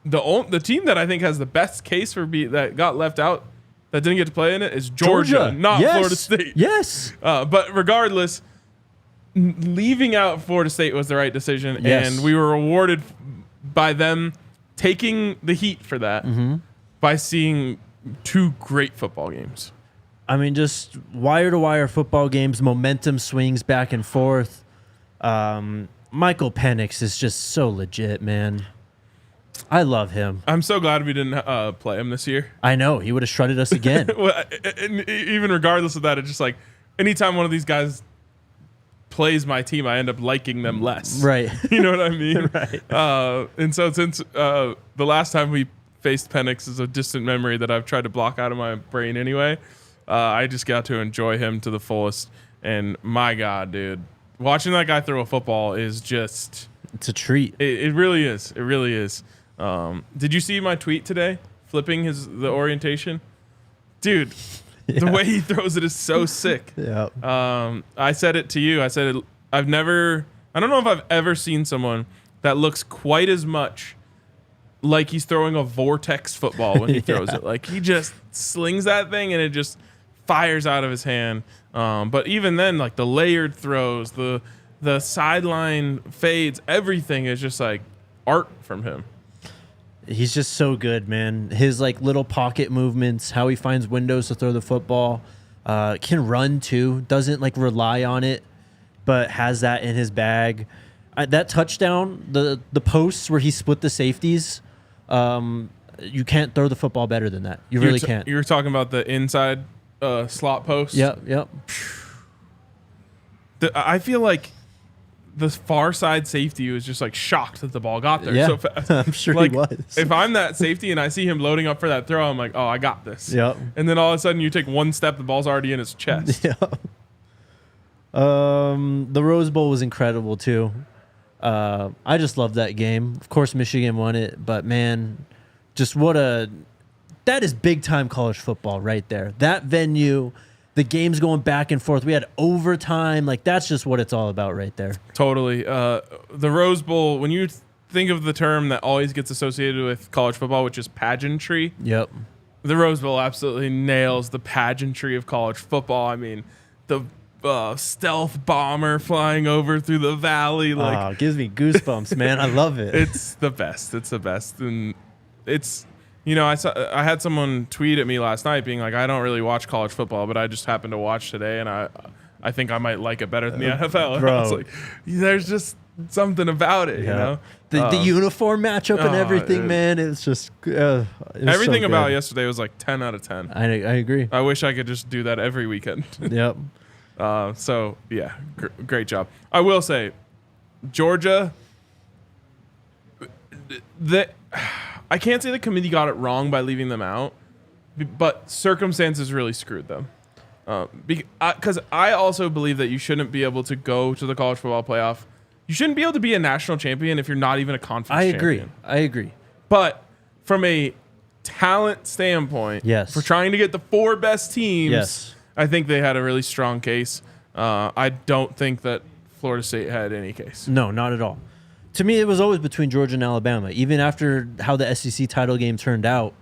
the team that I think has the best case for that got left out that didn't get to play in it is Georgia. Not Yes. Florida State. Yes. But regardless, leaving out Florida State was the right decision, Yes. and we were rewarded by them taking the heat for that by seeing 2 great football games. I mean, just wire-to-wire football games, momentum swings back and forth. Michael Penix is just so legit, man. I love him. I'm so glad we didn't play him this year. I know. He would have shredded us again. Well, and even regardless of that, it's just like anytime one of these guys plays my team, I end up liking them less. Right. You know what I mean? Right. And so since the last time we faced Penix is a distant memory that I've tried to block out of my brain anyway, I just got to enjoy him to the fullest. And my God, dude, watching that guy throw a football is just... It's a treat. It really is. It really is. Did you see my tweet today? Flipping the orientation? Dude, the way he throws it is so sick. Yeah. I said it to you. I said I don't know if I've ever seen someone that looks quite as much like he's throwing a vortex football when he throws it. Like he just slings that thing and it just fires out of his hand. But even then, like the layered throws, the sideline fades, everything is just like art from him. He's just so good, man. His like little pocket movements, how he finds windows to throw the football, can run too. Doesn't like rely on it, but has that in his bag. That touchdown, the posts where he split the safeties, you can't throw the football better than that. You really can't. You were talking about the inside slot post. Yep. I feel like the far side safety was just like shocked that the ball got there so fast. I'm sure like, he was. If I'm that safety and I see him loading up for that throw, I'm like, oh, I got this. Yep. And then all of a sudden you take one step, the ball's already in his chest. Yep. The Rose Bowl was incredible too. I just loved that game. Of course, Michigan won it, but man, just that is big time college football right there. That venue, the game's going back and forth. We had overtime. Like that's just what it's all about right there. Totally. The Rose Bowl, when you think of the term that always gets associated with college football, which is pageantry. Yep. The Rose Bowl absolutely nails the pageantry of college football. I mean, the stealth bomber flying over through the valley. Like, gives me goosebumps, man. I love it. It's the best. It's the best. And it's, I had someone tweet at me last night being like, I don't really watch college football, but I just happened to watch today, and I think I might like it better than the NFL. And I was like, there's just something about it, you know? The uniform matchup and everything, man. It's just everything so about good. yesterday was like 10 out of 10. I agree. I wish I could just do that every weekend. Yep. So yeah, great job. I will say, Georgia. I can't say the committee got it wrong by leaving them out, but circumstances really screwed them. Because I also believe that you shouldn't be able to go to the college football playoff. You shouldn't be able to be a national champion if you're not even a conference champion. I agree. But from a talent standpoint, yes, for trying to get the 4 best teams, yes, I think they had a really strong case. I don't think that Florida State had any case. No, not at all. To me, it was always between Georgia and Alabama. Even after how the SEC title game turned out,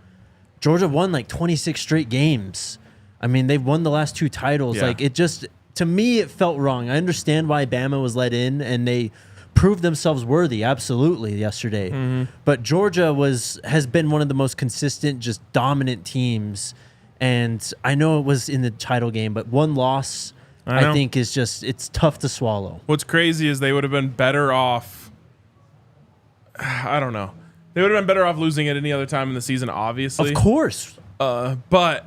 Georgia won like 26 straight games. I mean, they've won the last 2 titles. Yeah. Like, it just, to me, it felt wrong. I understand why Bama was let in, and they proved themselves worthy, absolutely, yesterday. Mm-hmm. But Georgia has been one of the most consistent, just dominant teams. And I know it was in the title game, but one loss I think is just, it's tough to swallow. What's crazy is they would have been better off. I don't know. They would have been better off losing it any other time in the season, obviously. Of course. But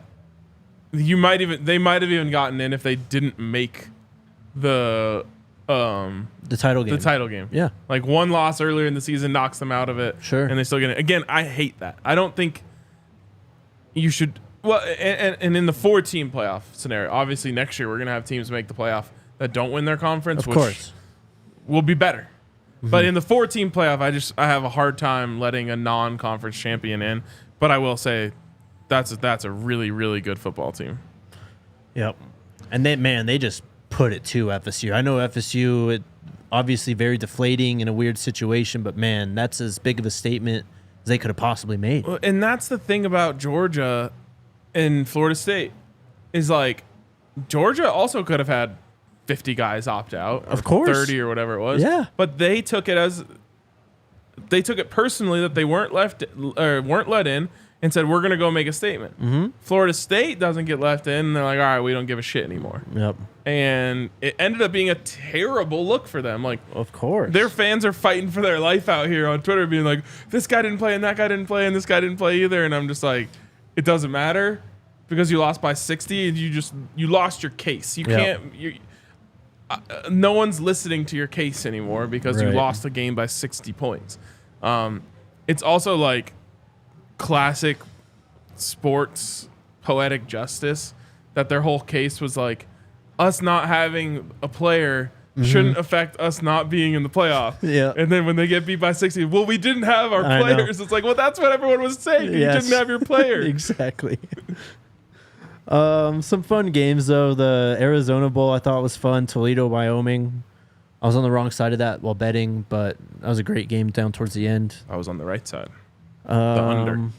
they might have even gotten in if they didn't make the title game. The title game. Yeah. Like one loss earlier in the season knocks them out of it. Sure. And they still get it. Again, I hate that. I don't think you should. Well, and in the 4-team playoff scenario, obviously next year we're going to have teams make the playoff that don't win their conference, of course, will be better. Mm-hmm. But in the 4-team playoff, I have a hard time letting a non-conference champion in. But I will say that's a really, really good football team. Yep. And they just put it to FSU. I know FSU, obviously very deflating in a weird situation, but man, that's as big of a statement as they could have possibly made. Well, and that's the thing about Georgia and Florida State is like Georgia also could have had 50 guys opt out, of course, 30 or whatever it was. Yeah, but they took it personally that they weren't let in and said we're gonna go make a statement. Mm-hmm. Florida State doesn't get left in, and they're like, all right, we don't give a shit anymore. Yep. And it ended up being a terrible look for them. Like, of course, their fans are fighting for their life out here on Twitter, being like, this guy didn't play and that guy didn't play and this guy didn't play either, and I'm just like, it doesn't matter because you lost by 60 and you lost your case. You can't. No one's listening to your case anymore because you lost a game by 60 points. It's also like classic sports poetic justice that their whole case was like us not having a player shouldn't affect us not being in the playoff. Yeah. And then when they get beat by 60, well, we didn't have our players. It's like, well, that's what everyone was saying. Yes. You didn't have your players. Exactly. Some fun games, though. The Arizona Bowl I thought was fun. Toledo, Wyoming. I was on the wrong side of that while betting, but that was a great game down towards the end. I was on the right side. The under.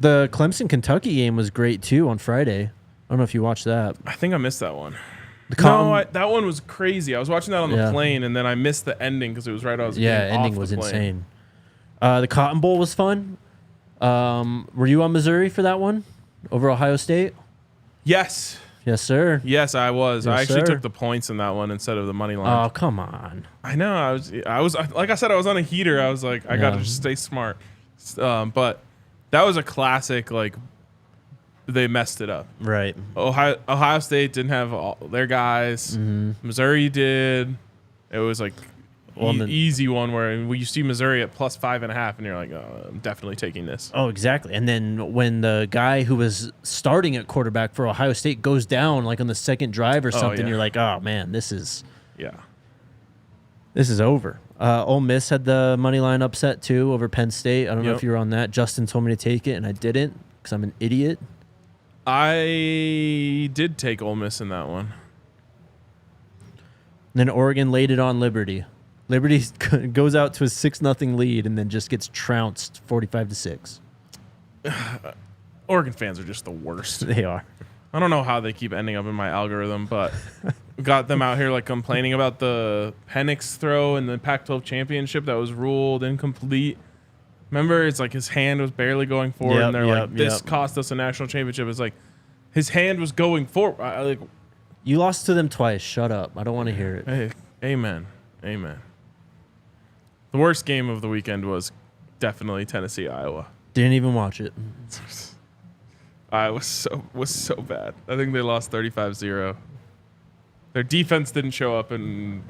The Clemson-Kentucky game was great, too, on Friday. I don't know if you watched that. I think I missed that one. That one was crazy. I was watching that on the plane, and then I missed the ending because it was right. Ending was insane. The Cotton Bowl was fun. Were you on Missouri for that one over Ohio State? Yes. Yes, sir. Yes, I was. Yes, I actually sir. took the points in that one instead of the money line. Oh, come on. I know. I was like I said, I was on a heater. I was like, I gotta just stay smart. But that was a classic. Like, they messed it up. Right. Ohio State didn't have all their guys. Mm-hmm. Missouri did. It was like easy one where you see Missouri at plus 5.5, and you're like, oh, I'm definitely taking this. Oh, exactly. And then when the guy who was starting at quarterback for Ohio State goes down like on the second drive or something, you're like, oh man, this is over. Ole Miss had the money line upset too over Penn State. I don't know if you were on that. Justin told me to take it, and I didn't because I'm an idiot. I did take Ole Miss in that one. And then Oregon laid it on Liberty. Liberty goes out to a 6-0 lead and then just gets trounced 45-6. Oregon fans are just the worst. They are. I don't know how they keep ending up in my algorithm, but got them out here like complaining about the Penix throw in the Pac-12 championship that was ruled incomplete. Remember, it's like his hand was barely going forward, and they're like, this cost us a national championship. It's like his hand was going forward. You lost to them twice. Shut up. I don't want to hear it. Hey, amen. The worst game of the weekend was definitely Tennessee, Iowa. Didn't even watch it. I was so bad. I think they lost 35-0. Their defense didn't show up, and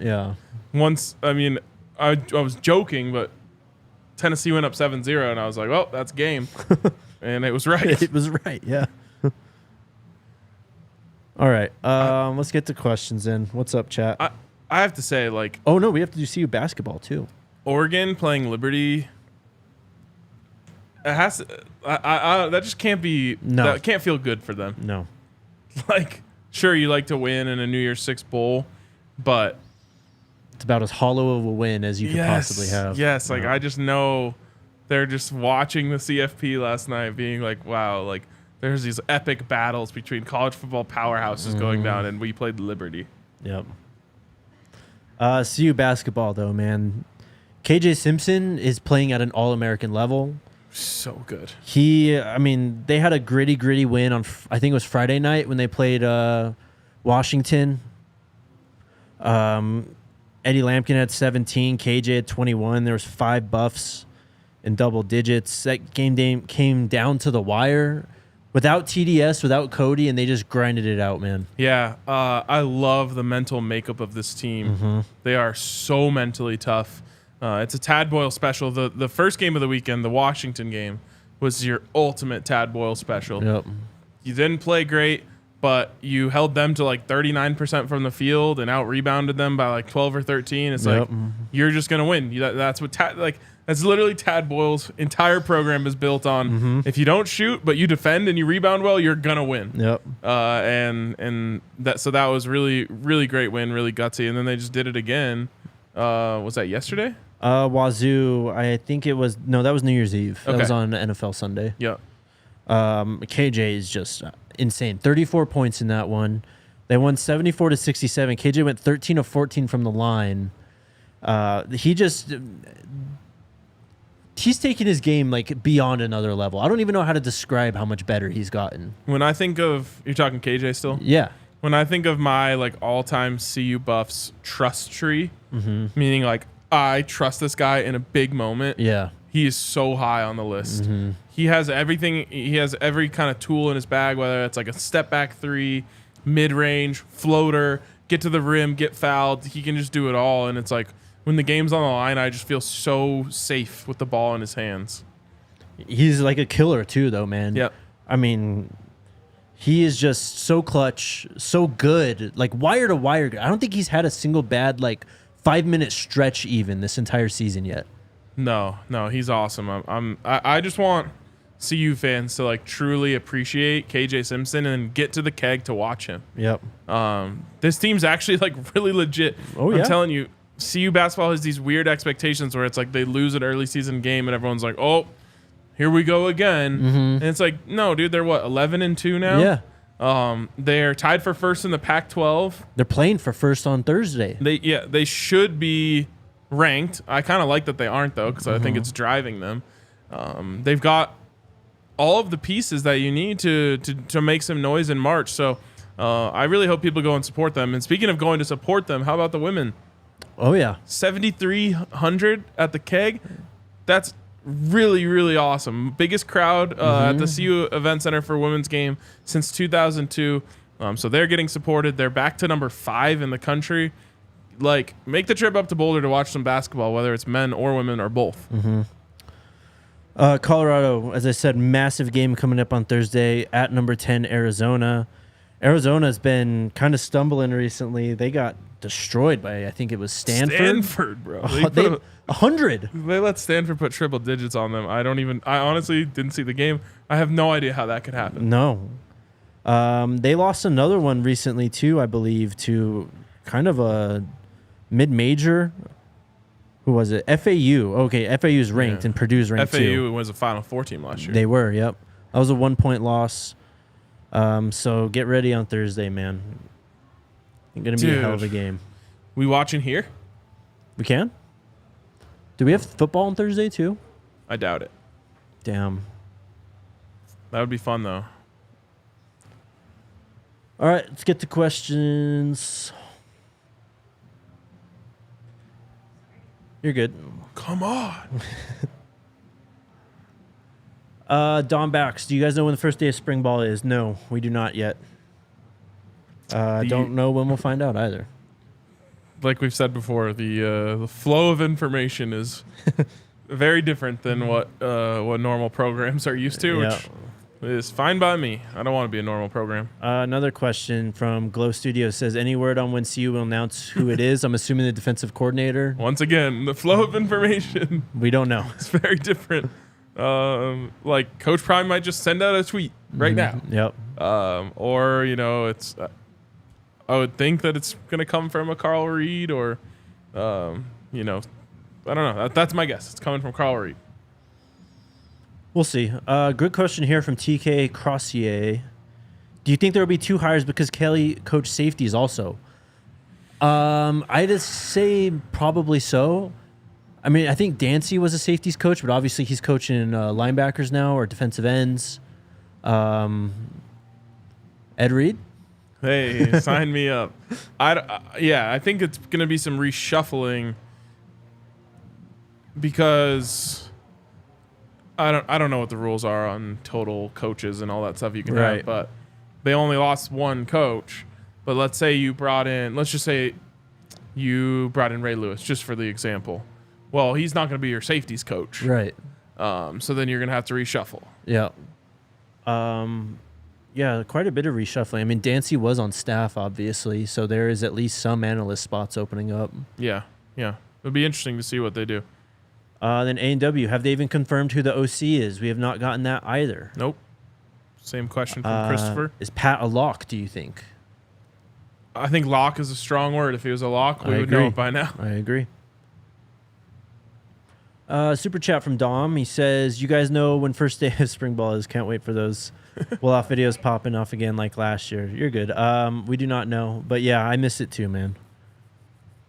once, I mean, I was joking, but Tennessee went up 7-0, and I was like, well, that's game. And it was right. It was right, yeah. All right. Let's get to questions in. What's up, chat? I have to say, like... Oh, no, we have to do CU basketball, too. Oregon playing Liberty... It has to, that just can't be... No. That can't feel good for them. No. Like, sure, you like to win in a New Year's Six bowl, but... It's about as hollow of a win as you could possibly have. Yes, like I just know they're just watching the CFP last night being like, wow, like there's these epic battles between college football powerhouses going down, and we played Liberty. Yep. CU basketball, though, man. KJ Simpson is playing at an All-American level. So good. They had a gritty win on, I think it was Friday night when they played Washington. Eddie Lampkin had 17, KJ had 21. There was 5 Buffs in double digits. That game came down to the wire without TDS, without Cody, and they just grinded it out, man. Yeah, I love the mental makeup of this team. They are so mentally tough. It's a Tad Boyle special. The first game of the weekend, the Washington game, was your ultimate Tad Boyle special. Yep. You didn't play great, but you held them to like 39% from the field and out-rebounded them by like 12 or 13. It's like, you're just going to win. That's what that's literally Tad Boyle's entire program is built on. If you don't shoot, but you defend and you rebound well, you're going to win. Yep. So that was really, really great win, really gutsy. And then they just did it again. Was that yesterday? Wazoo, I think it was, no, that was New Year's Eve. That was on NFL Sunday. Yeah. KJ is just insane. 34 points in that one. They won 74-67. KJ went 13 of 14 from the line. He's taking his game like beyond another level. I don't even know how to describe how much better he's gotten. When I think of, you're talking KJ still? Yeah. When I think of my like all-time CU Buffs trust tree, meaning like I trust this guy in a big moment. Yeah. He is so high on the list. He has everything. He has every kind of tool in his bag, whether it's like a step back 3, mid-range, floater, get to the rim, get fouled. He can just do it all. And it's like when the game's on the line, I just feel so safe with the ball in his hands. He's like a killer too, though, man. Yep. I mean, he is just so clutch, so good, like wire to wire. I don't think he's had a single bad like 5-minute stretch even this entire season yet. No, he's awesome. I just want CU fans to like truly appreciate KJ Simpson and get to the keg to watch him. Yep. This team's actually like really legit. Oh, yeah. I'm telling you, CU basketball has these weird expectations where it's like they lose an early season game and everyone's like, oh, here we go again. And it's like, no, dude, they're what, 11-2 now? Yeah. They're tied for first in the Pac-12. They're playing for first on Thursday. They should be ranked. I kind of like that they aren't, though, because I think it's driving them. They've got all of the pieces that you need to make some noise in March. So I really hope people go and support them. And speaking of going to support them, how about the women? Oh, yeah. 7,300 at the keg. That's really, really awesome. Biggest crowd at the CU Event Center for women's game since 2002. So they're getting supported. They're back to number 5 in the country. Like, make the trip up to Boulder to watch some basketball, whether it's men or women or both. Colorado, as I said, massive game coming up on Thursday at number 10, Arizona. Arizona's been kind of stumbling recently. They got destroyed by, I think it was Stanford. Stanford, bro. 100. They let Stanford put triple digits on them. I honestly didn't see the game. I have no idea how that could happen. No. They lost another one recently, too, I believe, to kind of a mid-major. Who was it? FAU. Okay, FAU's ranked and Purdue's ranked too. FAU was a Final Four team last year. They were, yep. That was a 1-point loss. So get ready on Thursday, man. It's going to be a hell of a game. We watching here? We can? Do we have football on Thursday too? I doubt it. Damn. That would be fun, though. All right, let's get to questions. You're good. Come on. Don Bax, do you guys know when the first day of spring ball is? No, we do not yet. Don't know when we'll find out either. Like we've said before, the flow of information is very different than what normal programs are used to, which is fine by me. I don't want to be a normal program. Another question from Glow Studio says, any word on when CU will announce who it is? I'm assuming the defensive coordinator. Once again, the flow of information. We don't know. It's very different. Like Coach Prime might just send out a tweet right now. Yep. Or, it's... I would think that it's going to come from a Carl Reed or, I don't know. That's my guess. It's coming from Carl Reed. We'll see. Good question here from TK Crossier. Do you think there will be 2 hires because Kelly coached safeties also? I'd say probably so. I mean, I think Dancy was a safeties coach, but obviously he's coaching linebackers now or defensive ends. Ed Reed? Hey, sign me up. I think it's going to be some reshuffling because I don't know what the rules are on total coaches and all that stuff you can have, but they only lost one coach. But let's say let's just say you brought in Ray Lewis, just for the example. Well, he's not going to be your safeties coach. Right. So then you're going to have to reshuffle. Yeah. Yeah, quite a bit of reshuffling. I mean, Dancy was on staff, obviously, so there is at least some analyst spots opening up. Yeah. It'll be interesting to see what they do. Then A&W, have they even confirmed who the OC is? We have not gotten that either. Nope. Same question from Christopher. Is Pat a lock, do you think? I think lock is a strong word. If he was a lock, we would know it by now. I agree. Super chat from Dom. He says, you guys know when first day of spring ball is. Can't wait for those Will-Off videos popping off again like last year. You're good. We do not know. But yeah, I miss it too, man.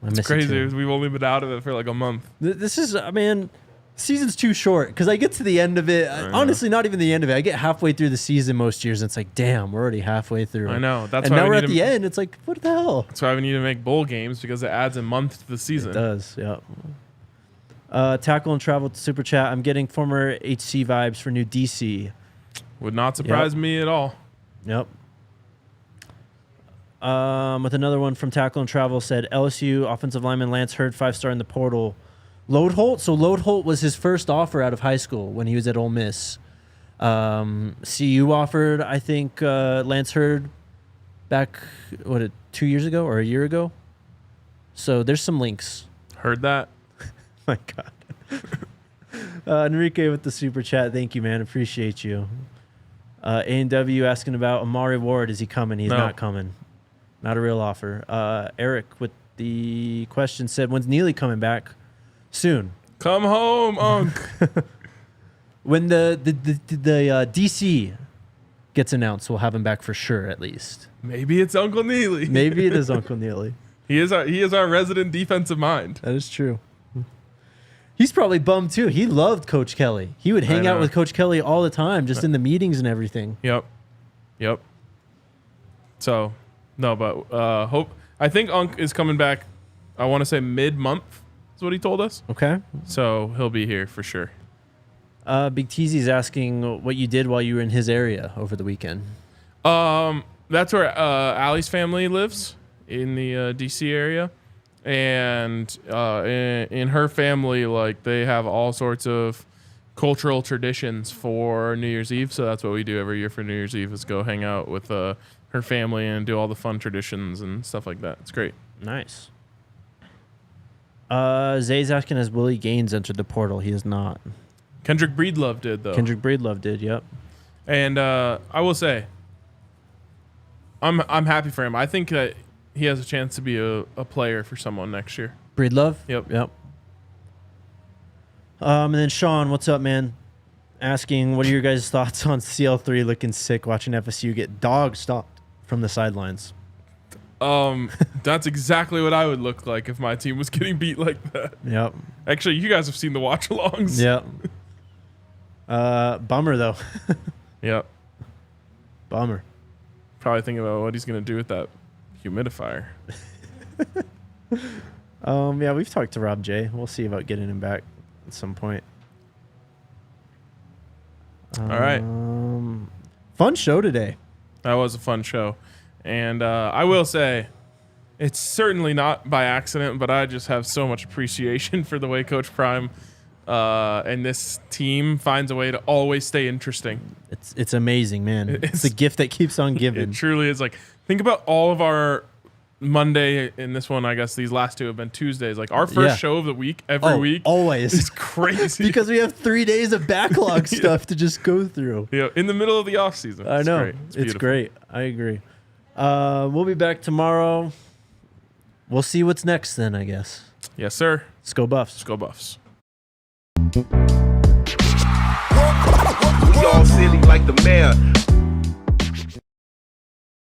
It's crazy. We've only been out of it for like a month. This is, season's too short because I get to the end of it. Honestly, not even the end of it. I get halfway through the season most years, and it's like, damn, we're already halfay through. I know. And now we're at the end. It's like, what the hell? That's why we need to make bowl games because it adds a month to the season. It does, yeah. Tackle and Travel Super Chat. I'm getting former HC vibes for new DC. Would not surprise me at all. Yep. With another one from Tackle and Travel said, LSU offensive lineman Lance Hurd, 5-star in the portal. Loadholt. So Loadholt was his first offer out of high school when he was at Ole Miss. CU offered, I think, Lance Hurd back, 2 years ago or a year ago? So there's some links. Heard that? My God. Enrique with the super chat. Thank you, man. Appreciate you. A&W asking about Amari Ward. Is he coming? He's not coming. Not a real offer. Eric with the question said, when's Neely coming back? Soon. Come home, Unc. When the DC gets announced, we'll have him back for sure, at least. Maybe it's Uncle Neely. Maybe it is Uncle Neely. He is our resident defensive mind. That is true. He's probably bummed too. He loved Coach Kelly. He would hang out with Coach Kelly all the time, just in the meetings and everything. Yep. So, no, but I think Unc is coming back. I want to say mid-month is what he told us. Okay. So he'll be here for sure. Big Teasy's asking what you did while you were in his area over the weekend. That's where Allie's family lives, in the DC area. And in her family, like, they have all sorts of cultural traditions for New Year's Eve. So that's what we do every year for New Year's Eve, is go hang out with her family and do all the fun traditions and stuff like that. It's great. Nice. Zay's asking, has Willie Gaines entered the portal? He has not. Kendrick Breedlove did, though. Kendrick Breedlove did, yep. And I will say, I'm happy for him. I think that he has a chance to be a player for someone next year. Breedlove? Yep. And then Sean, what's up, man? Asking, what are your guys' thoughts on CL3 looking sick, watching FSU get dog stopped from the sidelines? That's exactly what I would look like if my team was getting beat like that. Yep. Actually, you guys have seen the watch-alongs. Yep. Bummer, though. Yep. Bummer. Probably thinking about what he's going to do with that humidifier. Yeah, we've talked to Rob J. We'll see about getting him back at some point. All right. Fun show today. That was a fun show. And I will say, it's certainly not by accident, but I just have so much appreciation for the way Coach Prime and this team finds a way to always stay interesting. It's amazing, man. It's the gift that keeps on giving. It truly is. Like, think about all of our Monday, and this one, I guess these last two have been Tuesdays. Like, our first show of the week every week. Always. It's crazy. Because we have 3 days of backlog stuff to just go through. Yeah, in the middle of the off season. I know. Great. It's great. I agree. We'll be back tomorrow. We'll see what's next then, I guess. Yes, sir. Let's go Buffs. Let's go Buffs. We all silly like the mayor.